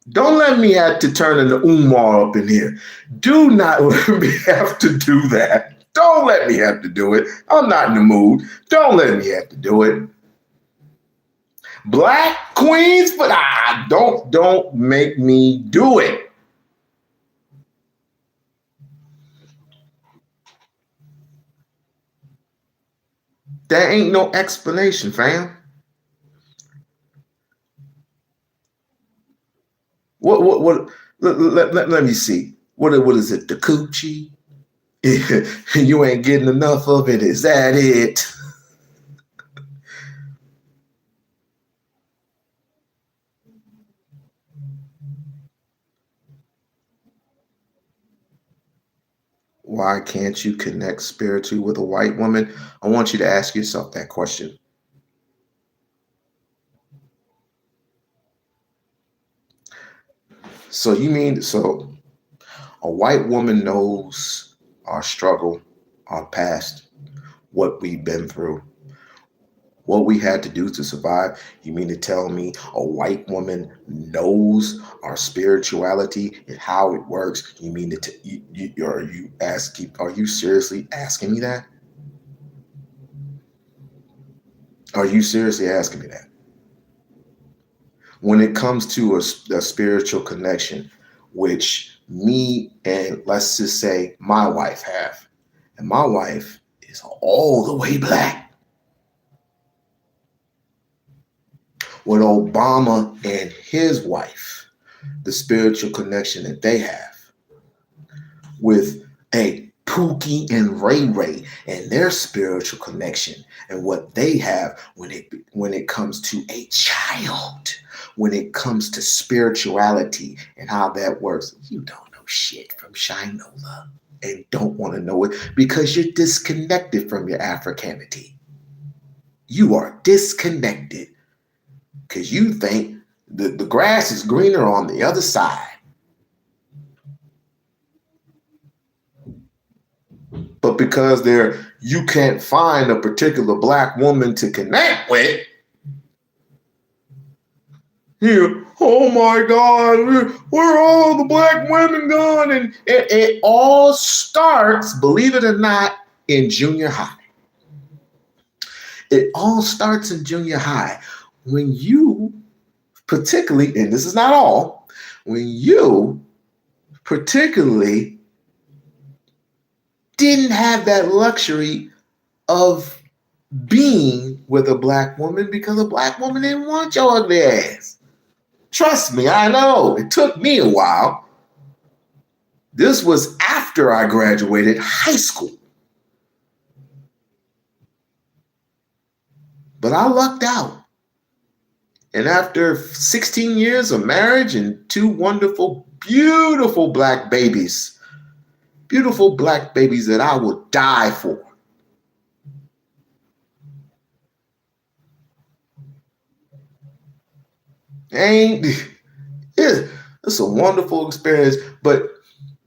Don't let me have to turn into Umar up in here. Do not let me have to do that. Don't let me have to do it. I'm not in the mood. Don't let me have to do it. Black queens, but don't make me do it. There ain't no explanation, fam. What let me see. What is it? The coochie? You ain't getting enough of it. Is that it? Why can't you connect spiritually with a white woman? I want you to ask yourself that question. So a white woman knows our struggle, our past, what we've been through, what we had to do to survive. You mean to tell me a white woman knows our spirituality and how it works? You mean are you seriously asking me that? Are you seriously asking me that? When it comes to a spiritual connection, which me and let's just say my wife have, and my wife is all the way black. With Obama and his wife, the spiritual connection that they have, with a Pookie and Ray Ray and their spiritual connection and what they have when it comes to a child, when it comes to spirituality and how that works. You don't know shit from Shinola and don't want to know it because you're disconnected from your Africanity. You are disconnected because you think the grass is greener on the other side. But because you can't find a particular black woman to connect with, oh my God, where are all the black women gone? And it all starts, believe it or not, in junior high. It all starts in junior high when you particularly, and this is not all, when you particularly didn't have that luxury of being with a black woman because a black woman didn't want your ugly ass. Trust me, I know. It took me a while. This was after I graduated high school. But I lucked out. And after 16 years of marriage and 2 wonderful, beautiful black babies that I would die for. It's a wonderful experience, but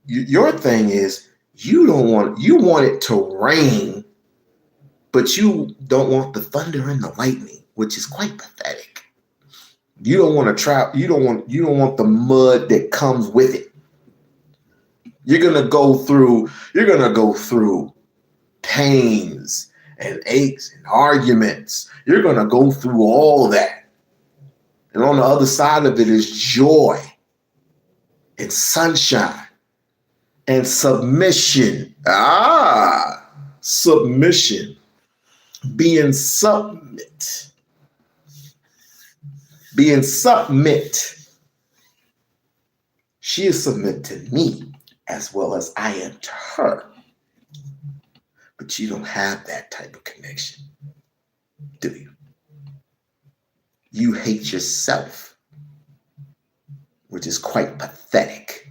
your thing is you want it to rain, but you don't want the thunder and the lightning, which is quite pathetic. You don't want to trap. You don't want the mud that comes with it. You're gonna go through pains and aches and arguments. You're gonna go through all that. And on the other side of it is joy and sunshine and submission. Submission. Being submit. She is submit to me as well as I am to her. But you don't have that type of connection, do you? You hate yourself which is quite pathetic.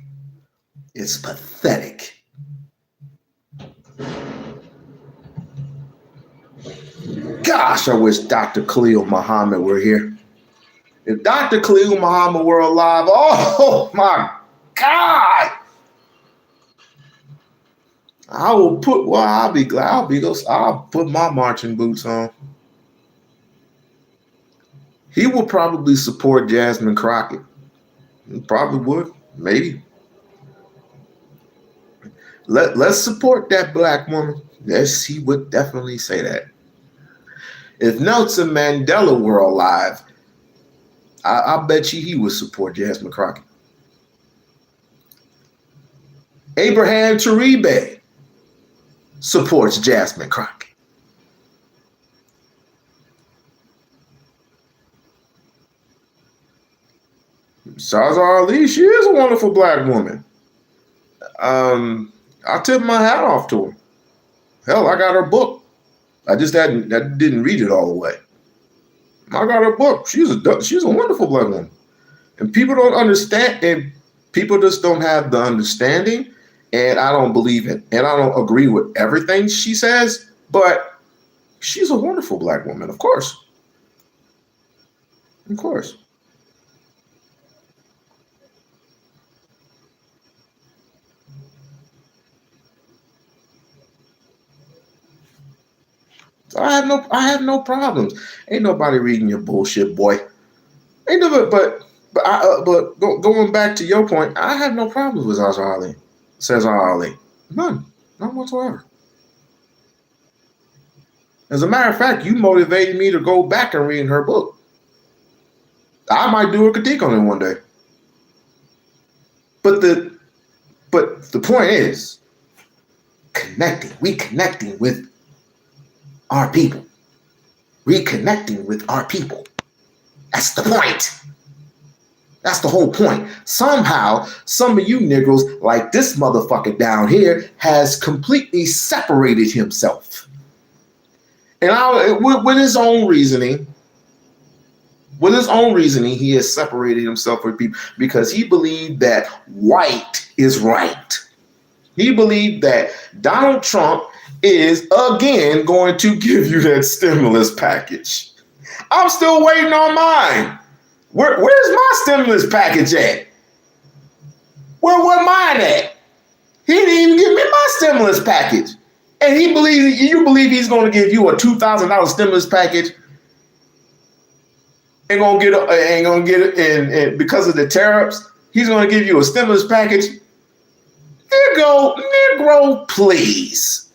It's pathetic. Gosh, I wish Dr. Khalil Muhammad were here. If Dr. Khalil Muhammad were alive, oh my God. I'll be glad. I'll put my marching boots on. He will probably support Jasmine Crockett. He probably would, maybe. Let's support that black woman. Yes, he would definitely say that. If Nelson Mandela were alive, I bet you he would support Jasmine Crockett. Abraham Taribe supports Jasmine Crockett. Zaza Ali, she is a wonderful black woman. I tip my hat off to her. Hell, I got her book. I didn't read it all the way. I got her book. She's a wonderful black woman. And people don't understand, and people just don't have the understanding, and I don't believe it. And I don't agree with everything she says, but she's a wonderful black woman, of course. Of course. So I have no problems. Ain't nobody reading your bullshit, boy. Ain't nobody, but going back to your point, I have no problems with Zaza Ali. Cesar Ali. None whatsoever. As a matter of fact, you motivated me to go back and read her book. I might do a critique on it one day. But the point is reconnecting with our people. Reconnecting with our people. That's the point. That's the whole point. Somehow, some of you niggas, like this motherfucker down here, has completely separated himself. And with his own reasoning, he has separated himself from people because he believed that white is right. He believed that Donald Trump is again going to give you that stimulus package. I'm still waiting on mine. Where's my stimulus package at? Where mine at? He didn't even give me my stimulus package. And you believe he's going to give you a $2,000 stimulus package? Ain't gonna get it, and because of the tariffs, he's gonna give you a stimulus package. Negro, please.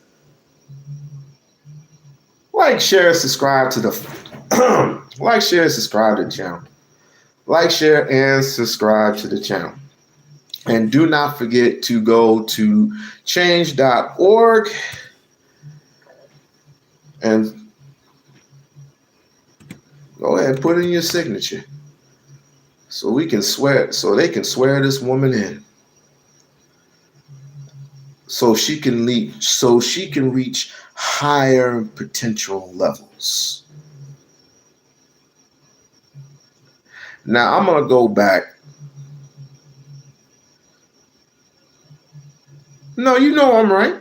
Like, share, subscribe to the channel. Like, share, and subscribe to the channel. And do not forget to go to change.org and go ahead and put in your signature so they can swear this woman in. So she can reach higher potential levels. Now I'm gonna go back. No, you know I'm right.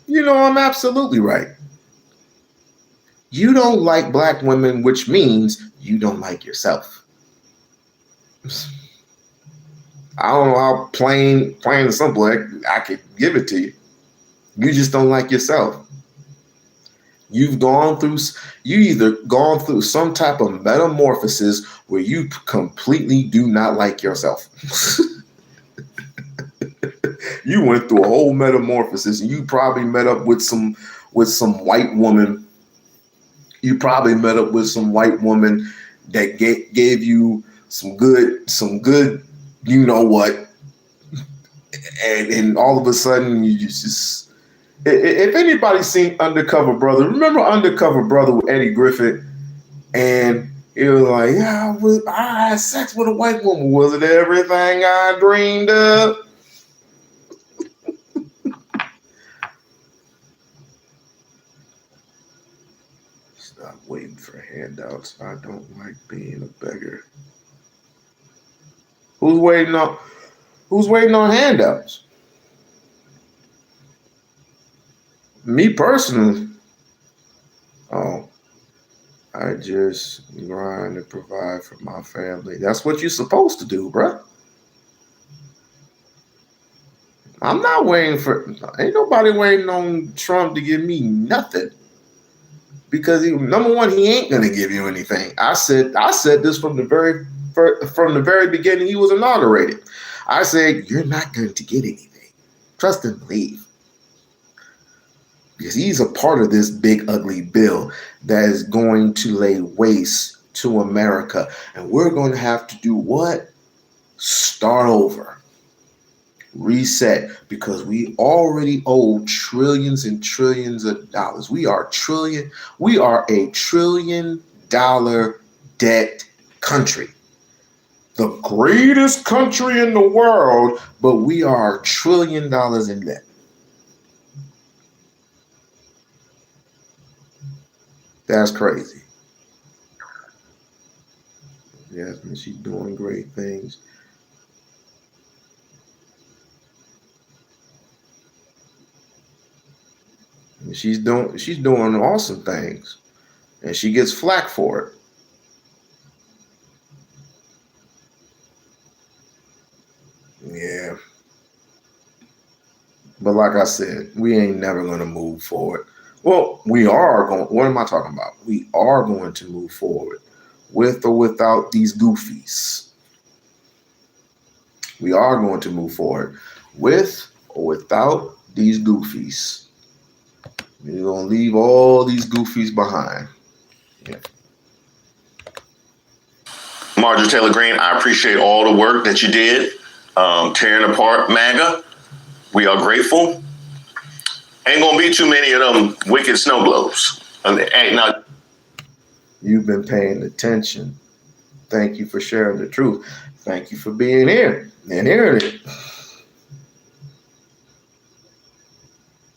You know I'm absolutely right. You don't like black women, which means you don't like yourself. I don't know how plain and simple I could give it to you. You just don't like yourself. You either gone through some type of metamorphosis where you completely do not like yourself. You went through a whole metamorphosis, and you probably met up with some white woman. You probably met up with some white woman that gave you some good, you know what, and all of a sudden you just. If anybody's seen Undercover Brother, remember Undercover Brother with Eddie Griffith? And he was like, yeah, I had sex with a white woman. Was it everything I dreamed of? Stop waiting for handouts. I don't like being a beggar. Who's waiting on handouts? Me personally, oh, I just grind and provide for my family. That's what you're supposed to do, bruh. I'm not waiting for, ain't nobody waiting on Trump to give me nothing. Because number one, he ain't gonna give you anything. I said this from the very beginning he was inaugurated. I said, you're not going to get anything. Trust and believe. Because he's a part of this big ugly bill that is going to lay waste to America. And we're going to have to do what? Start over. Reset, because we already owe trillions and trillions of dollars. We are a $1 trillion debt country. The greatest country in the world, but we are $1 trillion in debt. That's crazy. Yasmin, she's doing great things. She's doing awesome things, and she gets flack for it. Yeah, but like I said, we ain't never gonna move forward. Well, we are going. What am I talking about? We are going to move forward, with or without these goofies. We are going to move forward, with or without these goofies. We're gonna leave all these goofies behind. Yeah.
Marjorie Taylor Greene, I appreciate all the work that you did tearing apart MAGA. We are grateful. Ain't gonna be too many of them wicked snow globes. Now,
You've been paying attention. Thank you for sharing the truth. Thank you for being here and hearing it.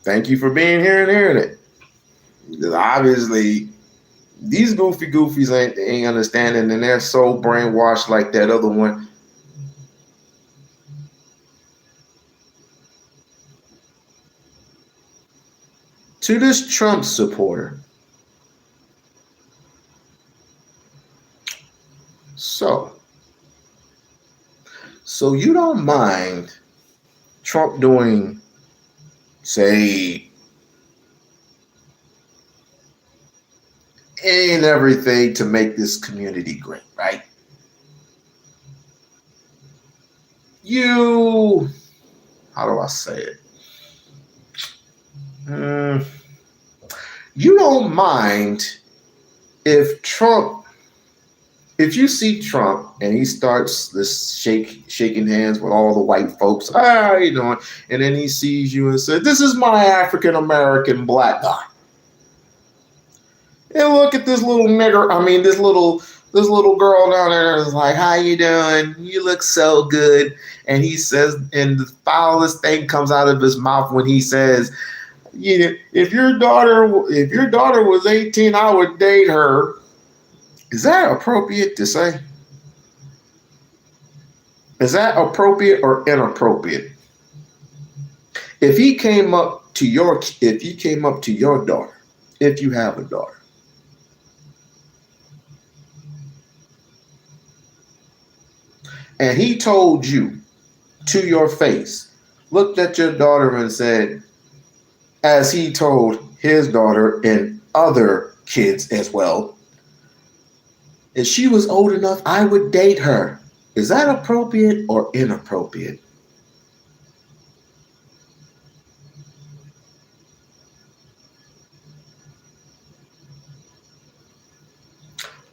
Thank you for being here and hearing it. Because obviously, these goofies ain't understanding, and they're so brainwashed like that other one. To this Trump supporter. So you don't mind Trump doing, say, any and everything to make this community great, right? How do I say it? You don't mind if you see Trump and he starts this shaking hands with all the white folks, how you doing? And then he sees you and says, this is my African American black guy. And look at this little nigger, this little girl down there is like, how you doing? You look so good. And he says, and the foulest thing comes out of his mouth when he says, if your daughter was 18, I would date her. Is that appropriate to say? Is that appropriate or inappropriate? If he came up to your daughter, if you have a daughter, and he told you to your face, looked at your daughter and said, as he told his daughter and other kids as well, if she was old enough, I would date her. Is that appropriate or inappropriate?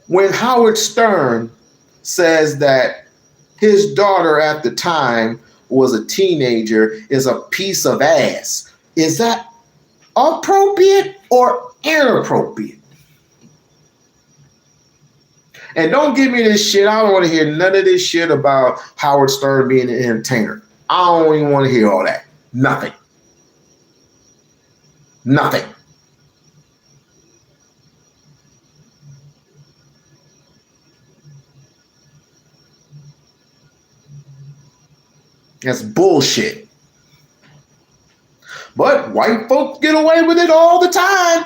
When Howard Stern says that his daughter at the time was a teenager is a piece of ass, is that appropriate or inappropriate? And don't give me this shit. I don't want to hear none of this shit about Howard Stern being an entertainer. I don't even want to hear all that. Nothing. That's bullshit. But white folks get away with it all the time.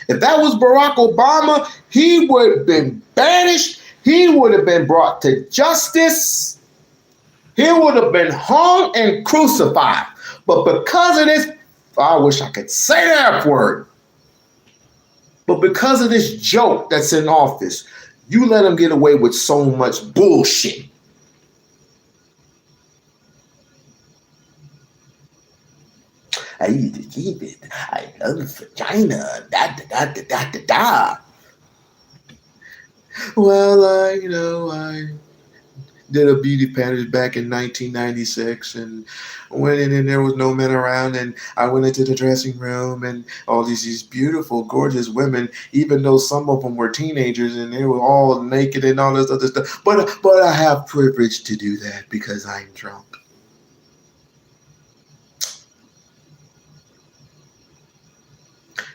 If that was Barack Obama, he would have been banished. He would have been brought to justice. He would have been hung and crucified. But because of this, I wish I could say the F word. But because of this joke that's in office, you let him get away with so much bullshit. I need to keep it. I love vagina. Da. Well, I did a beauty pageant back in 1996 and went in and there was no men around, and I went into the dressing room and all these beautiful, gorgeous women, even though some of them were teenagers and they were all naked and all this other stuff. But I have privilege to do that because I'm drunk.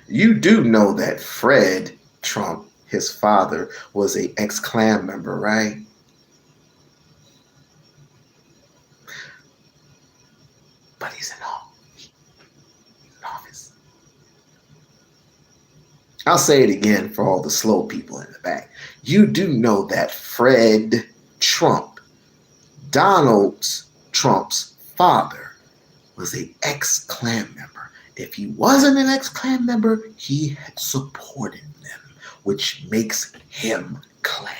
You do know that Fred Trump, his father, was an ex-Klan member, right? But he's in office. I'll say it again for all the slow people in the back. You do know that Fred Trump, Donald Trump's father, was an ex-Klan member. If he wasn't an ex-Klan member, he had supported them, which makes him Klan.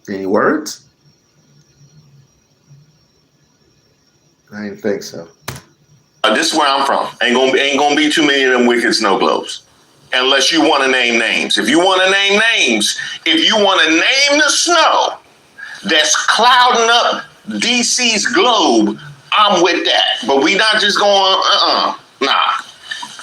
Any words? I didn't think so.
This is where I'm from. Ain't gonna be too many of them wicked snow globes. Unless you want to name names. If you want to name names, if you want to name the snow that's clouding up DC's globe, I'm with that. But we not just going, nah.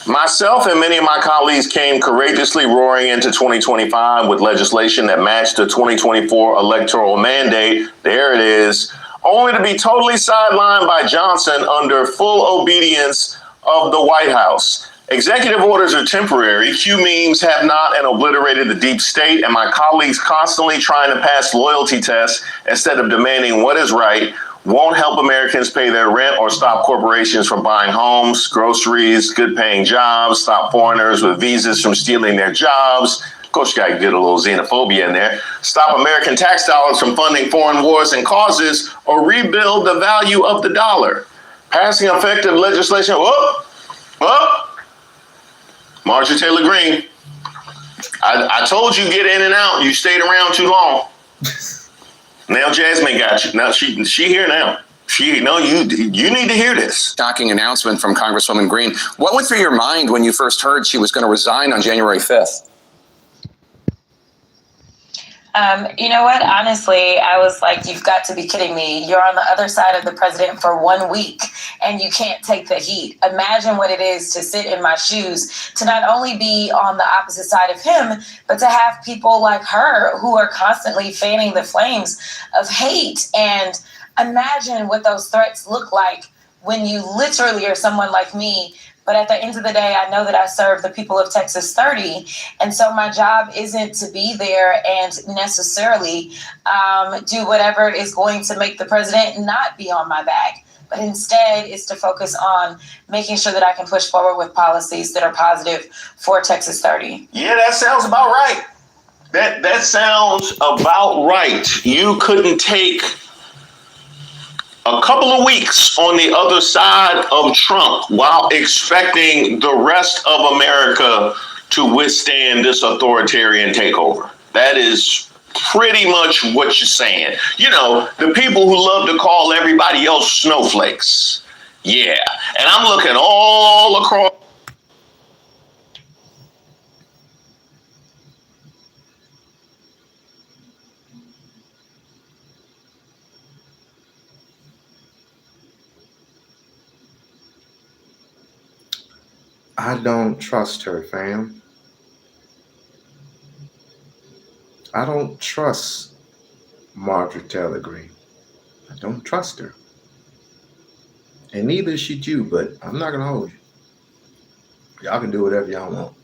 Myself and many of my colleagues came courageously roaring into 2025 with legislation that matched the 2024 electoral mandate. There it is. Only to be totally sidelined by Johnson under full obedience of the White House. Executive orders are temporary. Q memes have not and obliterated the deep state, and my colleagues constantly trying to pass loyalty tests instead of demanding what is right won't help Americans pay their rent or stop corporations from buying homes, groceries, good-paying jobs, stop foreigners with visas from stealing their jobs. Of course, you got to get a little xenophobia in there. Stop American tax dollars from funding foreign wars and causes, or rebuild the value of the dollar. Passing effective legislation. Marjorie Taylor Greene. I told you get in and out. You stayed around too long. Now Jasmine got you. Now she here now. You need to hear this.
Shocking announcement from Congresswoman Greene. What went through your mind when you first heard she was going to resign on January 5th?
You know what? Honestly, I was like, you've got to be kidding me. You're on the other side of the president for 1 week and you can't take the heat. Imagine what it is to sit in my shoes, to not only be on the opposite side of him, but to have people like her who are constantly fanning the flames of hate. And imagine what those threats look like when you literally are someone like me. But at the end of the day, I know that I serve the people of Texas 30. And so my job isn't to be there and necessarily do whatever is going to make the president not be on my back. But instead is to focus on making sure that I can push forward with policies that are positive for Texas 30.
Yeah, that sounds about right. That sounds about right. You couldn't take a couple of weeks on the other side of Trump while expecting the rest of America to withstand this authoritarian takeover. That is pretty much what you're saying. You know, the people who love to call everybody else snowflakes. Yeah. And I'm looking all across.
I don't trust her, fam. I don't trust Margaret Taylor Greene. I don't trust her. And neither should you, but I'm not gonna hold you. Y'all can do whatever y'all want.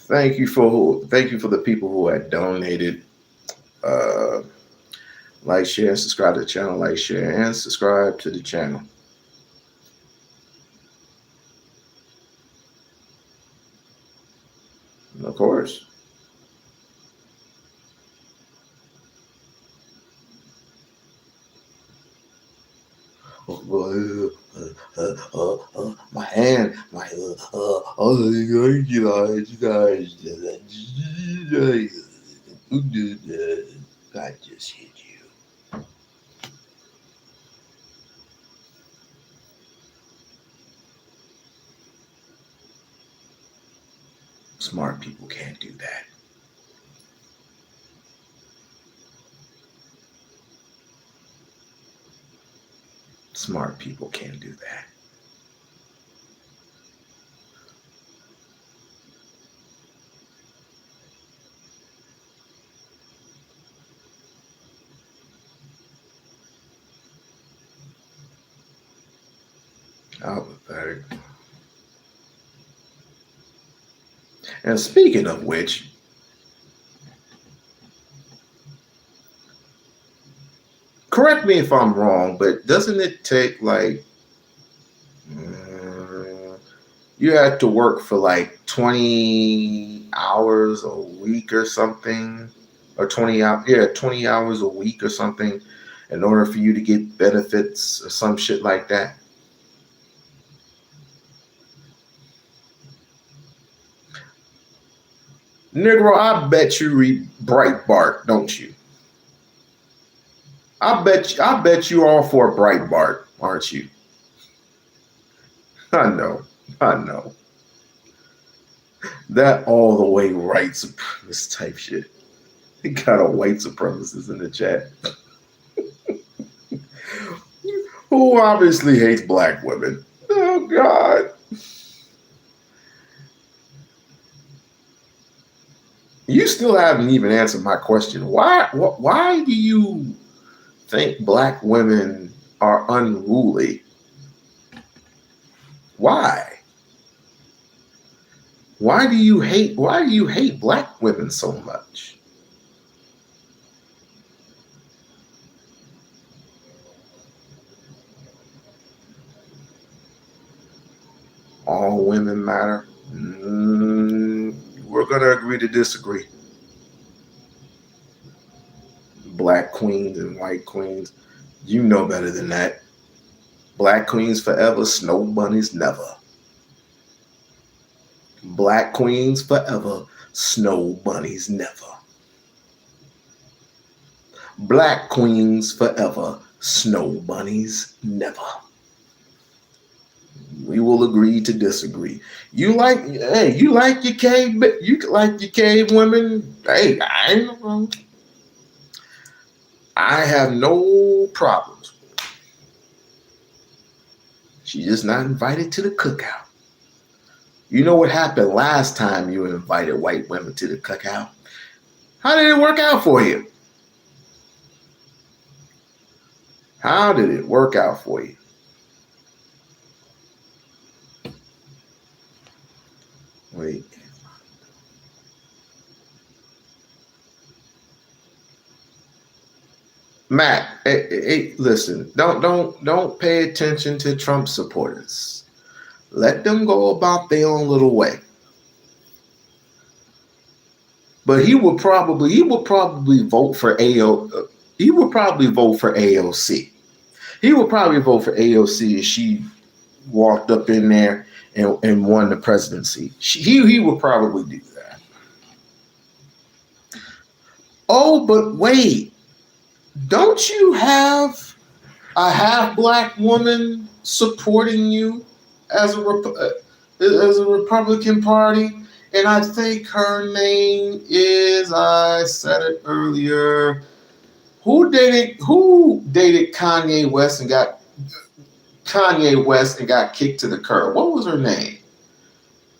Thank you for the people who had donated. Like, share, subscribe to the channel. Like, share, and subscribe to the channel. And of course. My hand, I just hit you. Smart people can't do that. Smart people can't do that. How pathetic. And speaking of which, correct me if I'm wrong, but doesn't it take like you had to work for like 20 hours a week or something, or 20 hours a week or something in order for you to get benefits or some shit like that? Negro, I bet you read Breitbart, don't you? I bet you all for Breitbart, aren't you? I know. That all the way white supremacist type shit. He got a white supremacist in the chat. Who obviously hates black women. Oh God. You still haven't even answered my question. Why do you think black women are unruly? Why? Why do you hate black women so much? All women matter. We're gonna agree to disagree. Black queens and white queens, you know better than that. Black queens forever, snow bunnies never. Black queens forever, snow bunnies never. Black queens forever, snow bunnies never. We will agree to disagree. You like your cave women. Hey, I have no problems. She's just not invited to the cookout. You know what happened last time you invited white women to the cookout? How did it work out for you? How did it work out for you? Wait. Matt, hey, listen, don't pay attention to Trump supporters. Let them go about their own little way. But he would probably vote for AOC. He would probably vote for AOC if she walked up in there and won the presidency. He would probably do that. Oh, but wait. Don't you have a half black woman supporting you as a Republican Party? And I think her name is, I said it earlier, who dated Kanye West and got kicked to the curb? What was her name?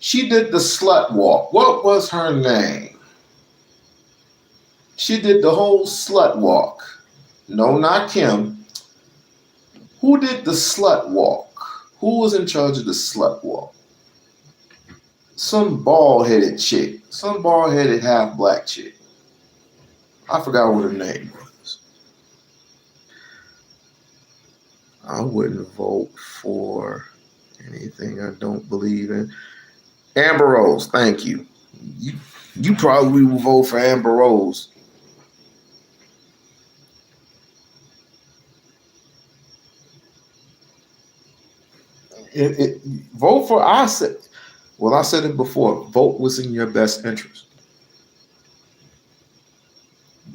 She did the slut walk. What was her name? She did the whole slut walk. No, not Kim. Who did the slut walk? Who was in charge of the slut walk? Some bald-headed chick. Some bald-headed half-black chick. I forgot what her name was. I wouldn't vote for anything I don't believe in. Amber Rose, thank you. You probably will vote for Amber Rose. Vote for, I said it before, vote what's in your best interest.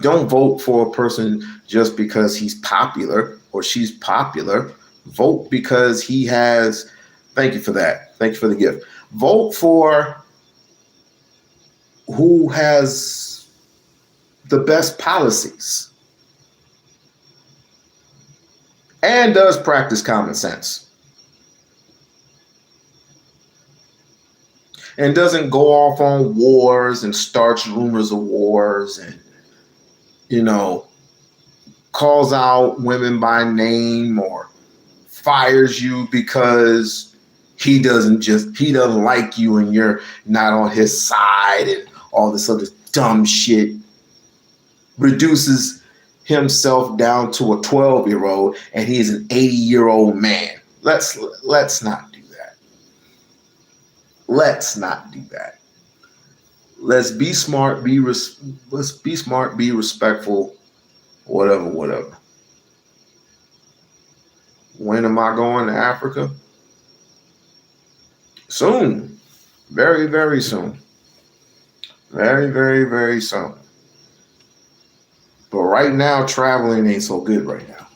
Don't vote for a person just because he's popular or she's popular. Vote because he has, thank you for that. Thank you for the gift. Vote for who has the best policies and does practice common sense. And doesn't go off on wars and starts rumors of wars and, calls out women by name or fires you because he doesn't like you and you're not on his side and all this other dumb shit. Reduces himself down to a 12-year-old and he's an 80-year-old man. Let's not do that. Let's not do that. Let's be smart, let's be smart, be respectful, whatever. When am I going to Africa? Soon. Very, very soon. Very, very, very soon. But right now, traveling ain't so good right now.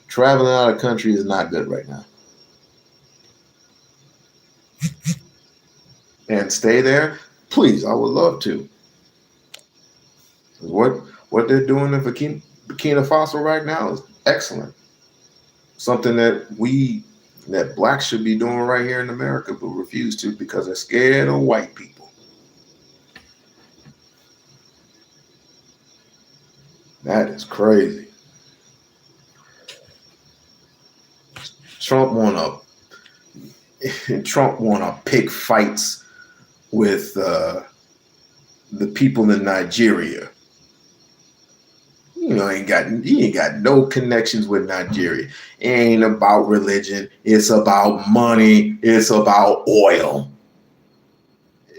Traveling out of the country is not good right now. And stay there? Please, I would love to. What they're doing in Burkina Faso right now is excellent. Something that blacks should be doing right here in America, but refuse to because they're scared of white people. That is crazy. Trump wanna pick fights with the people in Nigeria. He ain't got no connections with Nigeria. It ain't about religion. It's about money. It's about oil.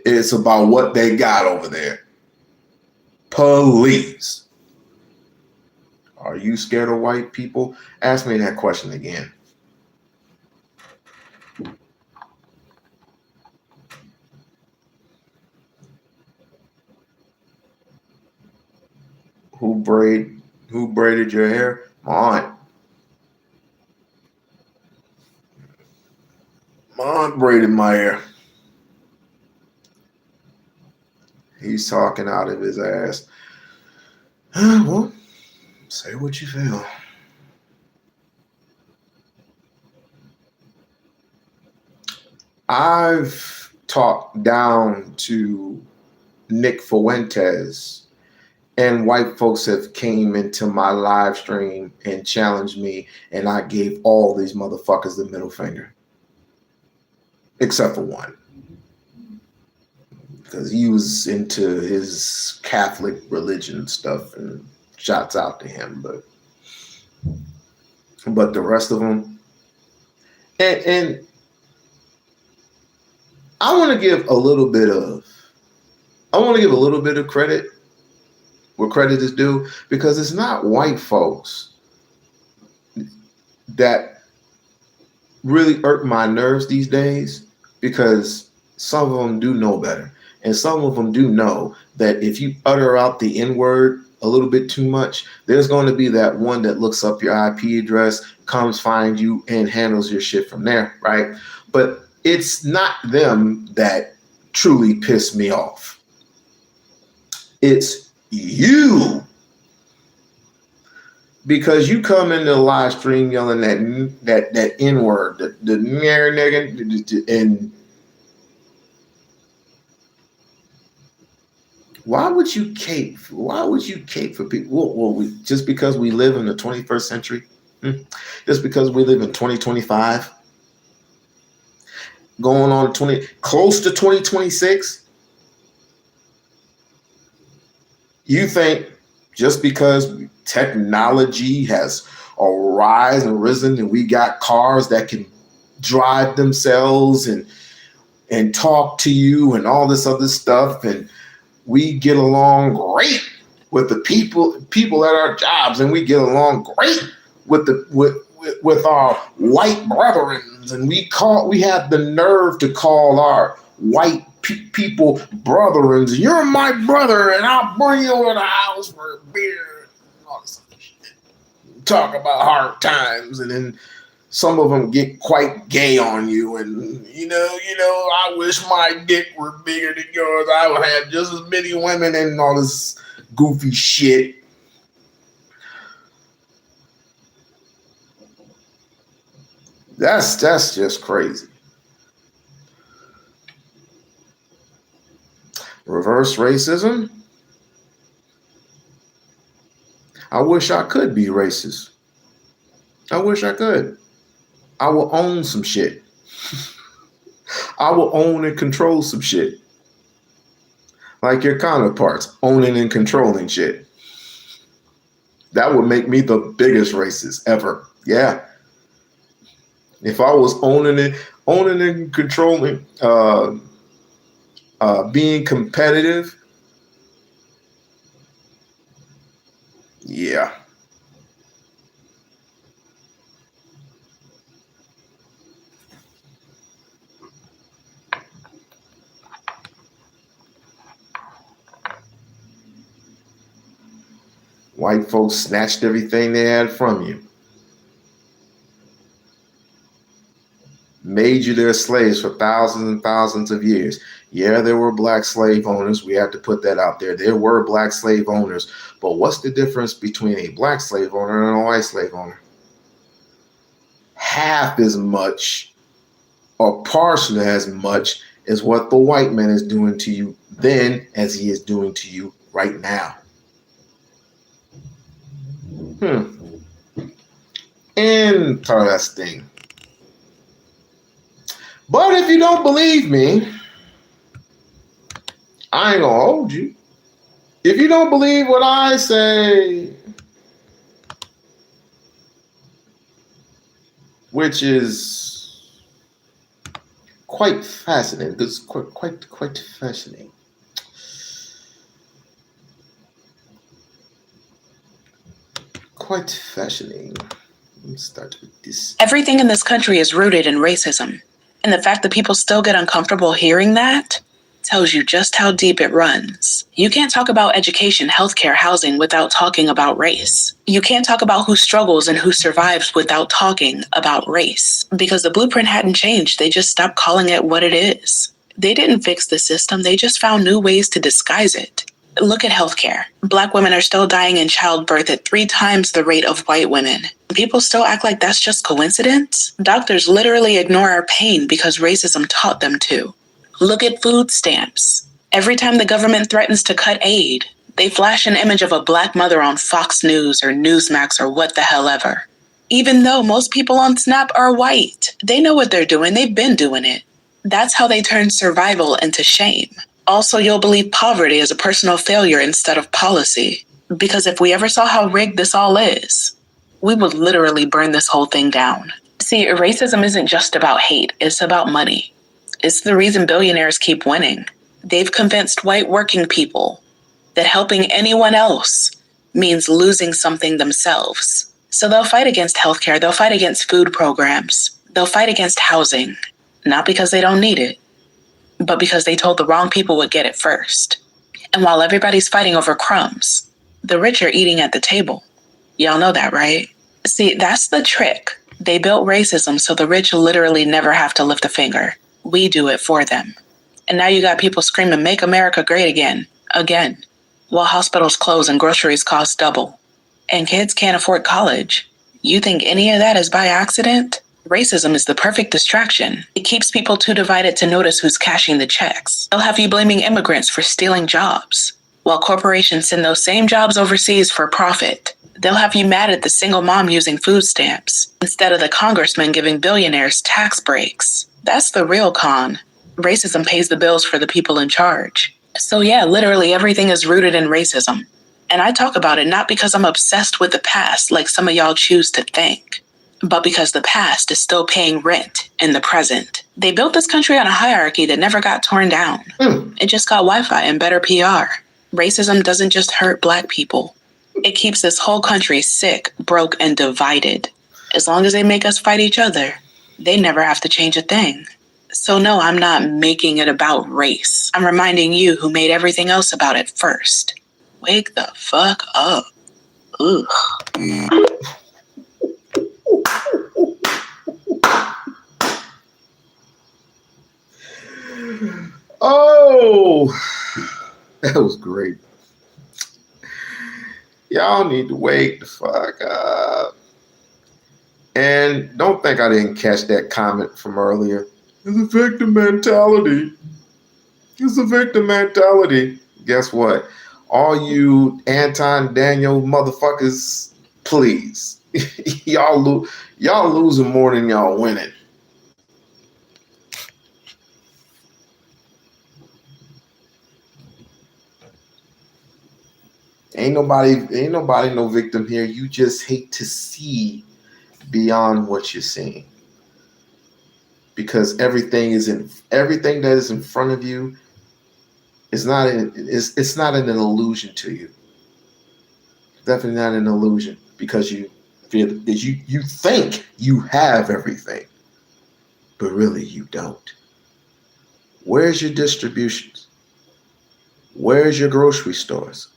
It's about what they got over there. Please. Are you scared of white people? Ask me that question again. Who braided your hair? My aunt. My aunt braided my hair. He's talking out of his ass. Well, say what you feel. I've talked down to Nick Fuentes, and white folks have came into my live stream and challenged me, and I gave all these motherfuckers the middle finger. Except for one. Because he was into his Catholic religion stuff, and shouts out to him. But the rest of them, and I want to give a little bit of credit where credit is due, because it's not white folks that really irk my nerves these days, because some of them do know better. And some of them do know that if you utter out the N-word a little bit too much, there's going to be that one that looks up your IP address, comes find you, and handles your shit from there, right? But it's not them that truly piss me off. It's you because you come into the live stream yelling that N word, the nigga, and why would you cape? Why would you cape for people? Well, just because we live in the 21st century, just because we live in 2025, going on close to 2026. You think just because technology has risen and we got cars that can drive themselves and talk to you and all this other stuff, and we get along great with the people at our jobs, and we get along great with our white brethren, and we have the nerve to call our white people brethren. You're my brother, and I'll bring you over to the house for a beer and all this other shit. Talk about hard times, and then some of them get quite gay on you, and you know, I wish my dick were bigger than yours. I would have just as many women and all this goofy shit. That's just crazy. Reverse racism. I wish I could be racist. I wish I could. I will own some shit. I will own and control some shit. Like your counterparts, owning and controlling shit. That would make me the biggest racist ever. Yeah. If I was owning and controlling, being competitive, yeah. White folks snatched everything they had from you. Made you their slaves for thousands and thousands of years. Yeah, there were black slave owners. We have to put that out there. There were black slave owners. But what's the difference between a black slave owner and a white slave owner? Half as much or partially as much as what the white man is doing to you then as he is doing to you right now. Interesting. But if you don't believe me, I ain't gonna hold you. If you don't believe what I say, which is quite fascinating, because quite fascinating. Quite fascinating. Let's start with this.
Everything in this country is rooted in racism. And the fact that people still get uncomfortable hearing that tells you just how deep it runs. You can't talk about education, healthcare, housing without talking about race. You can't talk about who struggles and who survives without talking about race. Because the blueprint hadn't changed, they just stopped calling it what it is. They didn't fix the system, they just found new ways to disguise it. Look at healthcare. Black women are still dying in childbirth at 3 times the rate of white women. People still act like that's just coincidence. Doctors literally ignore our pain because racism taught them to. Look at food stamps. Every time the government threatens to cut aid, they flash an image of a black mother on Fox News or Newsmax or what the hell ever. Even though most people on Snap are white, they know what they're doing. They've been doing it. That's how they turn survival into shame. Also, you'll believe poverty is a personal failure instead of policy. Because if we ever saw how rigged this all is, we would literally burn this whole thing down. See, racism isn't just about hate, it's about money. It's the reason billionaires keep winning. They've convinced white working people that helping anyone else means losing something themselves. So they'll fight against healthcare, they'll fight against food programs, they'll fight against housing, not because they don't need it, but because they told the wrong people would get it first. And while everybody's fighting over crumbs, the rich are eating at the table. Y'all know that, right? See, that's the trick. They built racism so the rich literally never have to lift a finger. We do it for them. And now you got people screaming, "Make America great again," while hospitals close and groceries cost double. And kids can't afford college. You think any of that is by accident? Racism is the perfect distraction. It keeps people too divided to notice who's cashing the checks. They'll have you blaming immigrants for stealing jobs, while corporations send those same jobs overseas for profit. They'll have you mad at the single mom using food stamps instead of the congressman giving billionaires tax breaks. That's the real con. Racism pays the bills for the people in charge. So yeah, literally everything is rooted in racism. And I talk about it not because I'm obsessed with the past like some of y'all choose to think, but because the past is still paying rent in the present. They built this country on a hierarchy that never got torn down. It just got Wi-Fi and better PR. Racism doesn't just hurt Black people. It keeps this whole country sick, broke, and divided. As long as they make us fight each other, they never have to change a thing. So no, I'm not making it about race. I'm reminding you who made everything else about it first. Wake the fuck up. Ugh.
Oh, that was great. Y'all need to wake the fuck up. And don't think I didn't catch that comment from earlier. It's a victim mentality. It's a victim mentality. Guess what? All you Anton Daniel motherfuckers, please. y'all losing more than y'all winning. Ain't nobody no victim here. You just hate to see beyond what you're seeing. Because everything that is in front of you it's not an illusion to you. Definitely not an illusion because you think you have everything, but really you don't. Where's your distributions? Where's your grocery stores?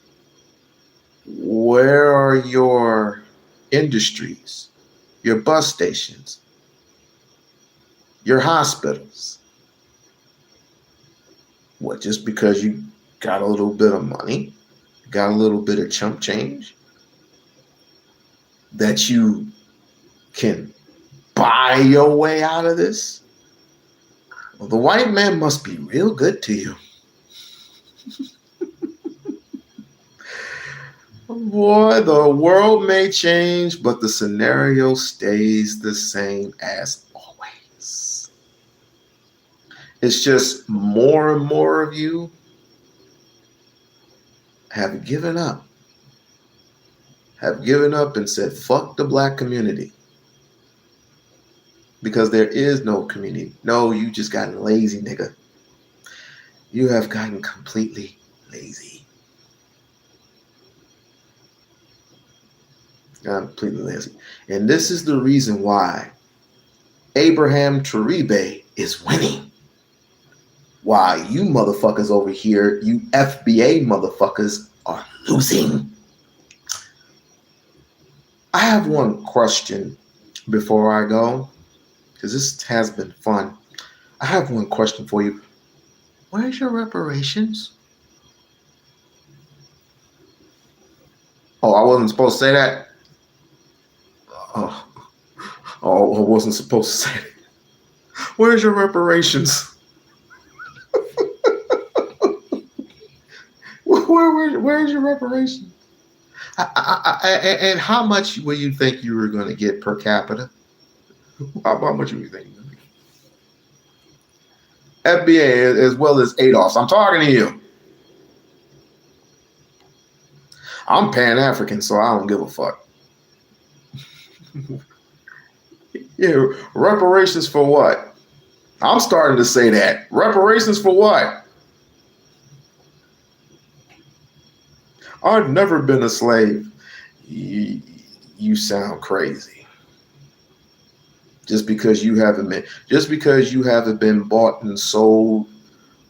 Where are your industries? Your bus stations? Your hospitals? What, just because you got a little bit of money, got a little bit of chump change, that you can buy your way out of this? Well, the white man must be real good to you. Boy, the world may change, but the scenario stays the same as always. It's just more and more of you have given up. Have given up and said, fuck the Black community. Because there is no community. No, you just gotten lazy, nigga. You have gotten completely lazy. Completely lazy. And this is the reason why Abraham Taribe is winning. Why you motherfuckers over here, you FBA motherfuckers, are losing. I have one question before I go, because this has been fun. I have one question for you. Where's your reparations? Oh, I wasn't supposed to say that? Oh, I wasn't supposed to say that. Where's your reparations? Where's your reparations? And how much will you think you were going to get per capita? How much were you thinking? FBA as well as ADOS. I'm talking to you. I'm Pan-African, so I don't give a fuck. Yeah, reparations for what? I'm starting to say that. Reparations for what? I've never been a slave. You sound crazy. Just because you haven't been bought and sold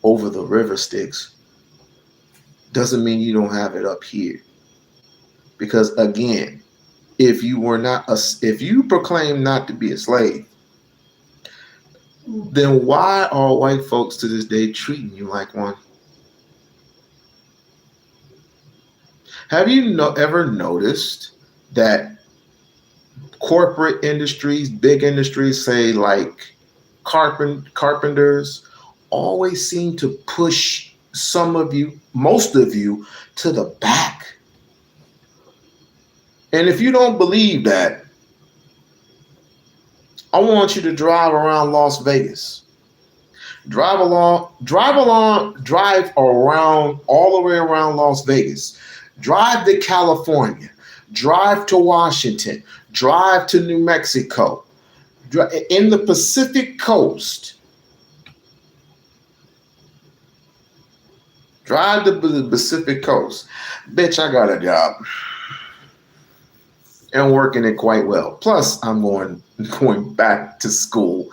over the river Styx doesn't mean you don't have it up here. Because again, if you proclaim not to be a slave, then why are white folks to this day treating you like one? Have you ever noticed that corporate industries, big industries, say like carpenters, always seem to push some of you, most of you, to the back. And if you don't believe that, I want you to drive around Las Vegas. Drive around all the way around Las Vegas. Drive to California. Drive to Washington. Drive to New Mexico. In the Pacific Coast. Drive to the Pacific Coast. Bitch, I got a job. And working it quite well. Plus, I'm going back to school.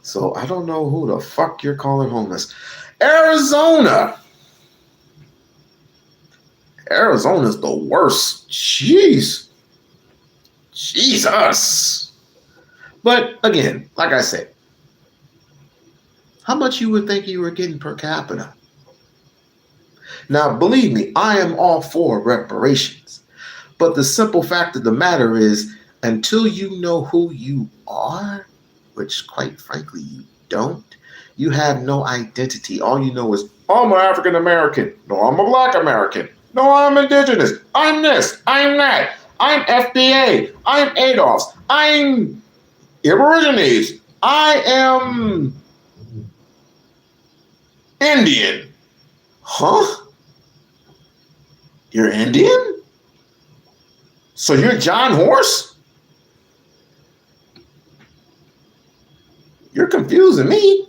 So I don't know who the fuck you're calling homeless. Arizona. Arizona's the worst. Jeez. Jesus. But again, like I said, how much you would think you were getting per capita? Now, believe me, I am all for reparations. But the simple fact of the matter is, until you know who you are, which quite frankly you don't, you have no identity. All you know is, I'm an African American. No, I'm a Black American. No, I'm indigenous. I'm this. I'm that. I'm FBA. I'm ADOS. I'm Aborigines. I am Indian. Huh? You're Indian? So you're John Horse? You're confusing me.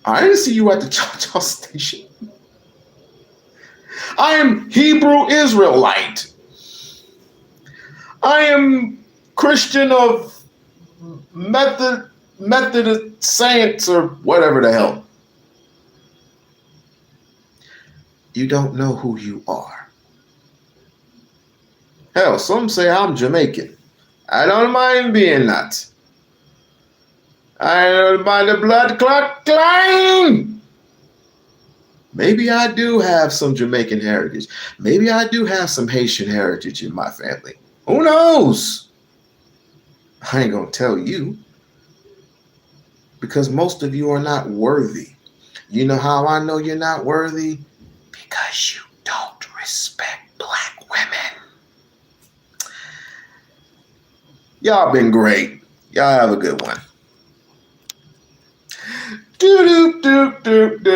I didn't see you at the Cha-Cha station. I am Hebrew Israelite. I am Christian of Methodist Saints or whatever the hell. You don't know who you are. Hell, some say I'm Jamaican. I don't mind being that. I don't mind the blood clot climb. Maybe I do have some Jamaican heritage. Maybe I do have some Haitian heritage in my family. Who knows? I ain't gonna tell you. Because most of you are not worthy. You know how I know you're not worthy? Because you don't respect Black women. Y'all been great. Y'all have a good one. Do do do do do.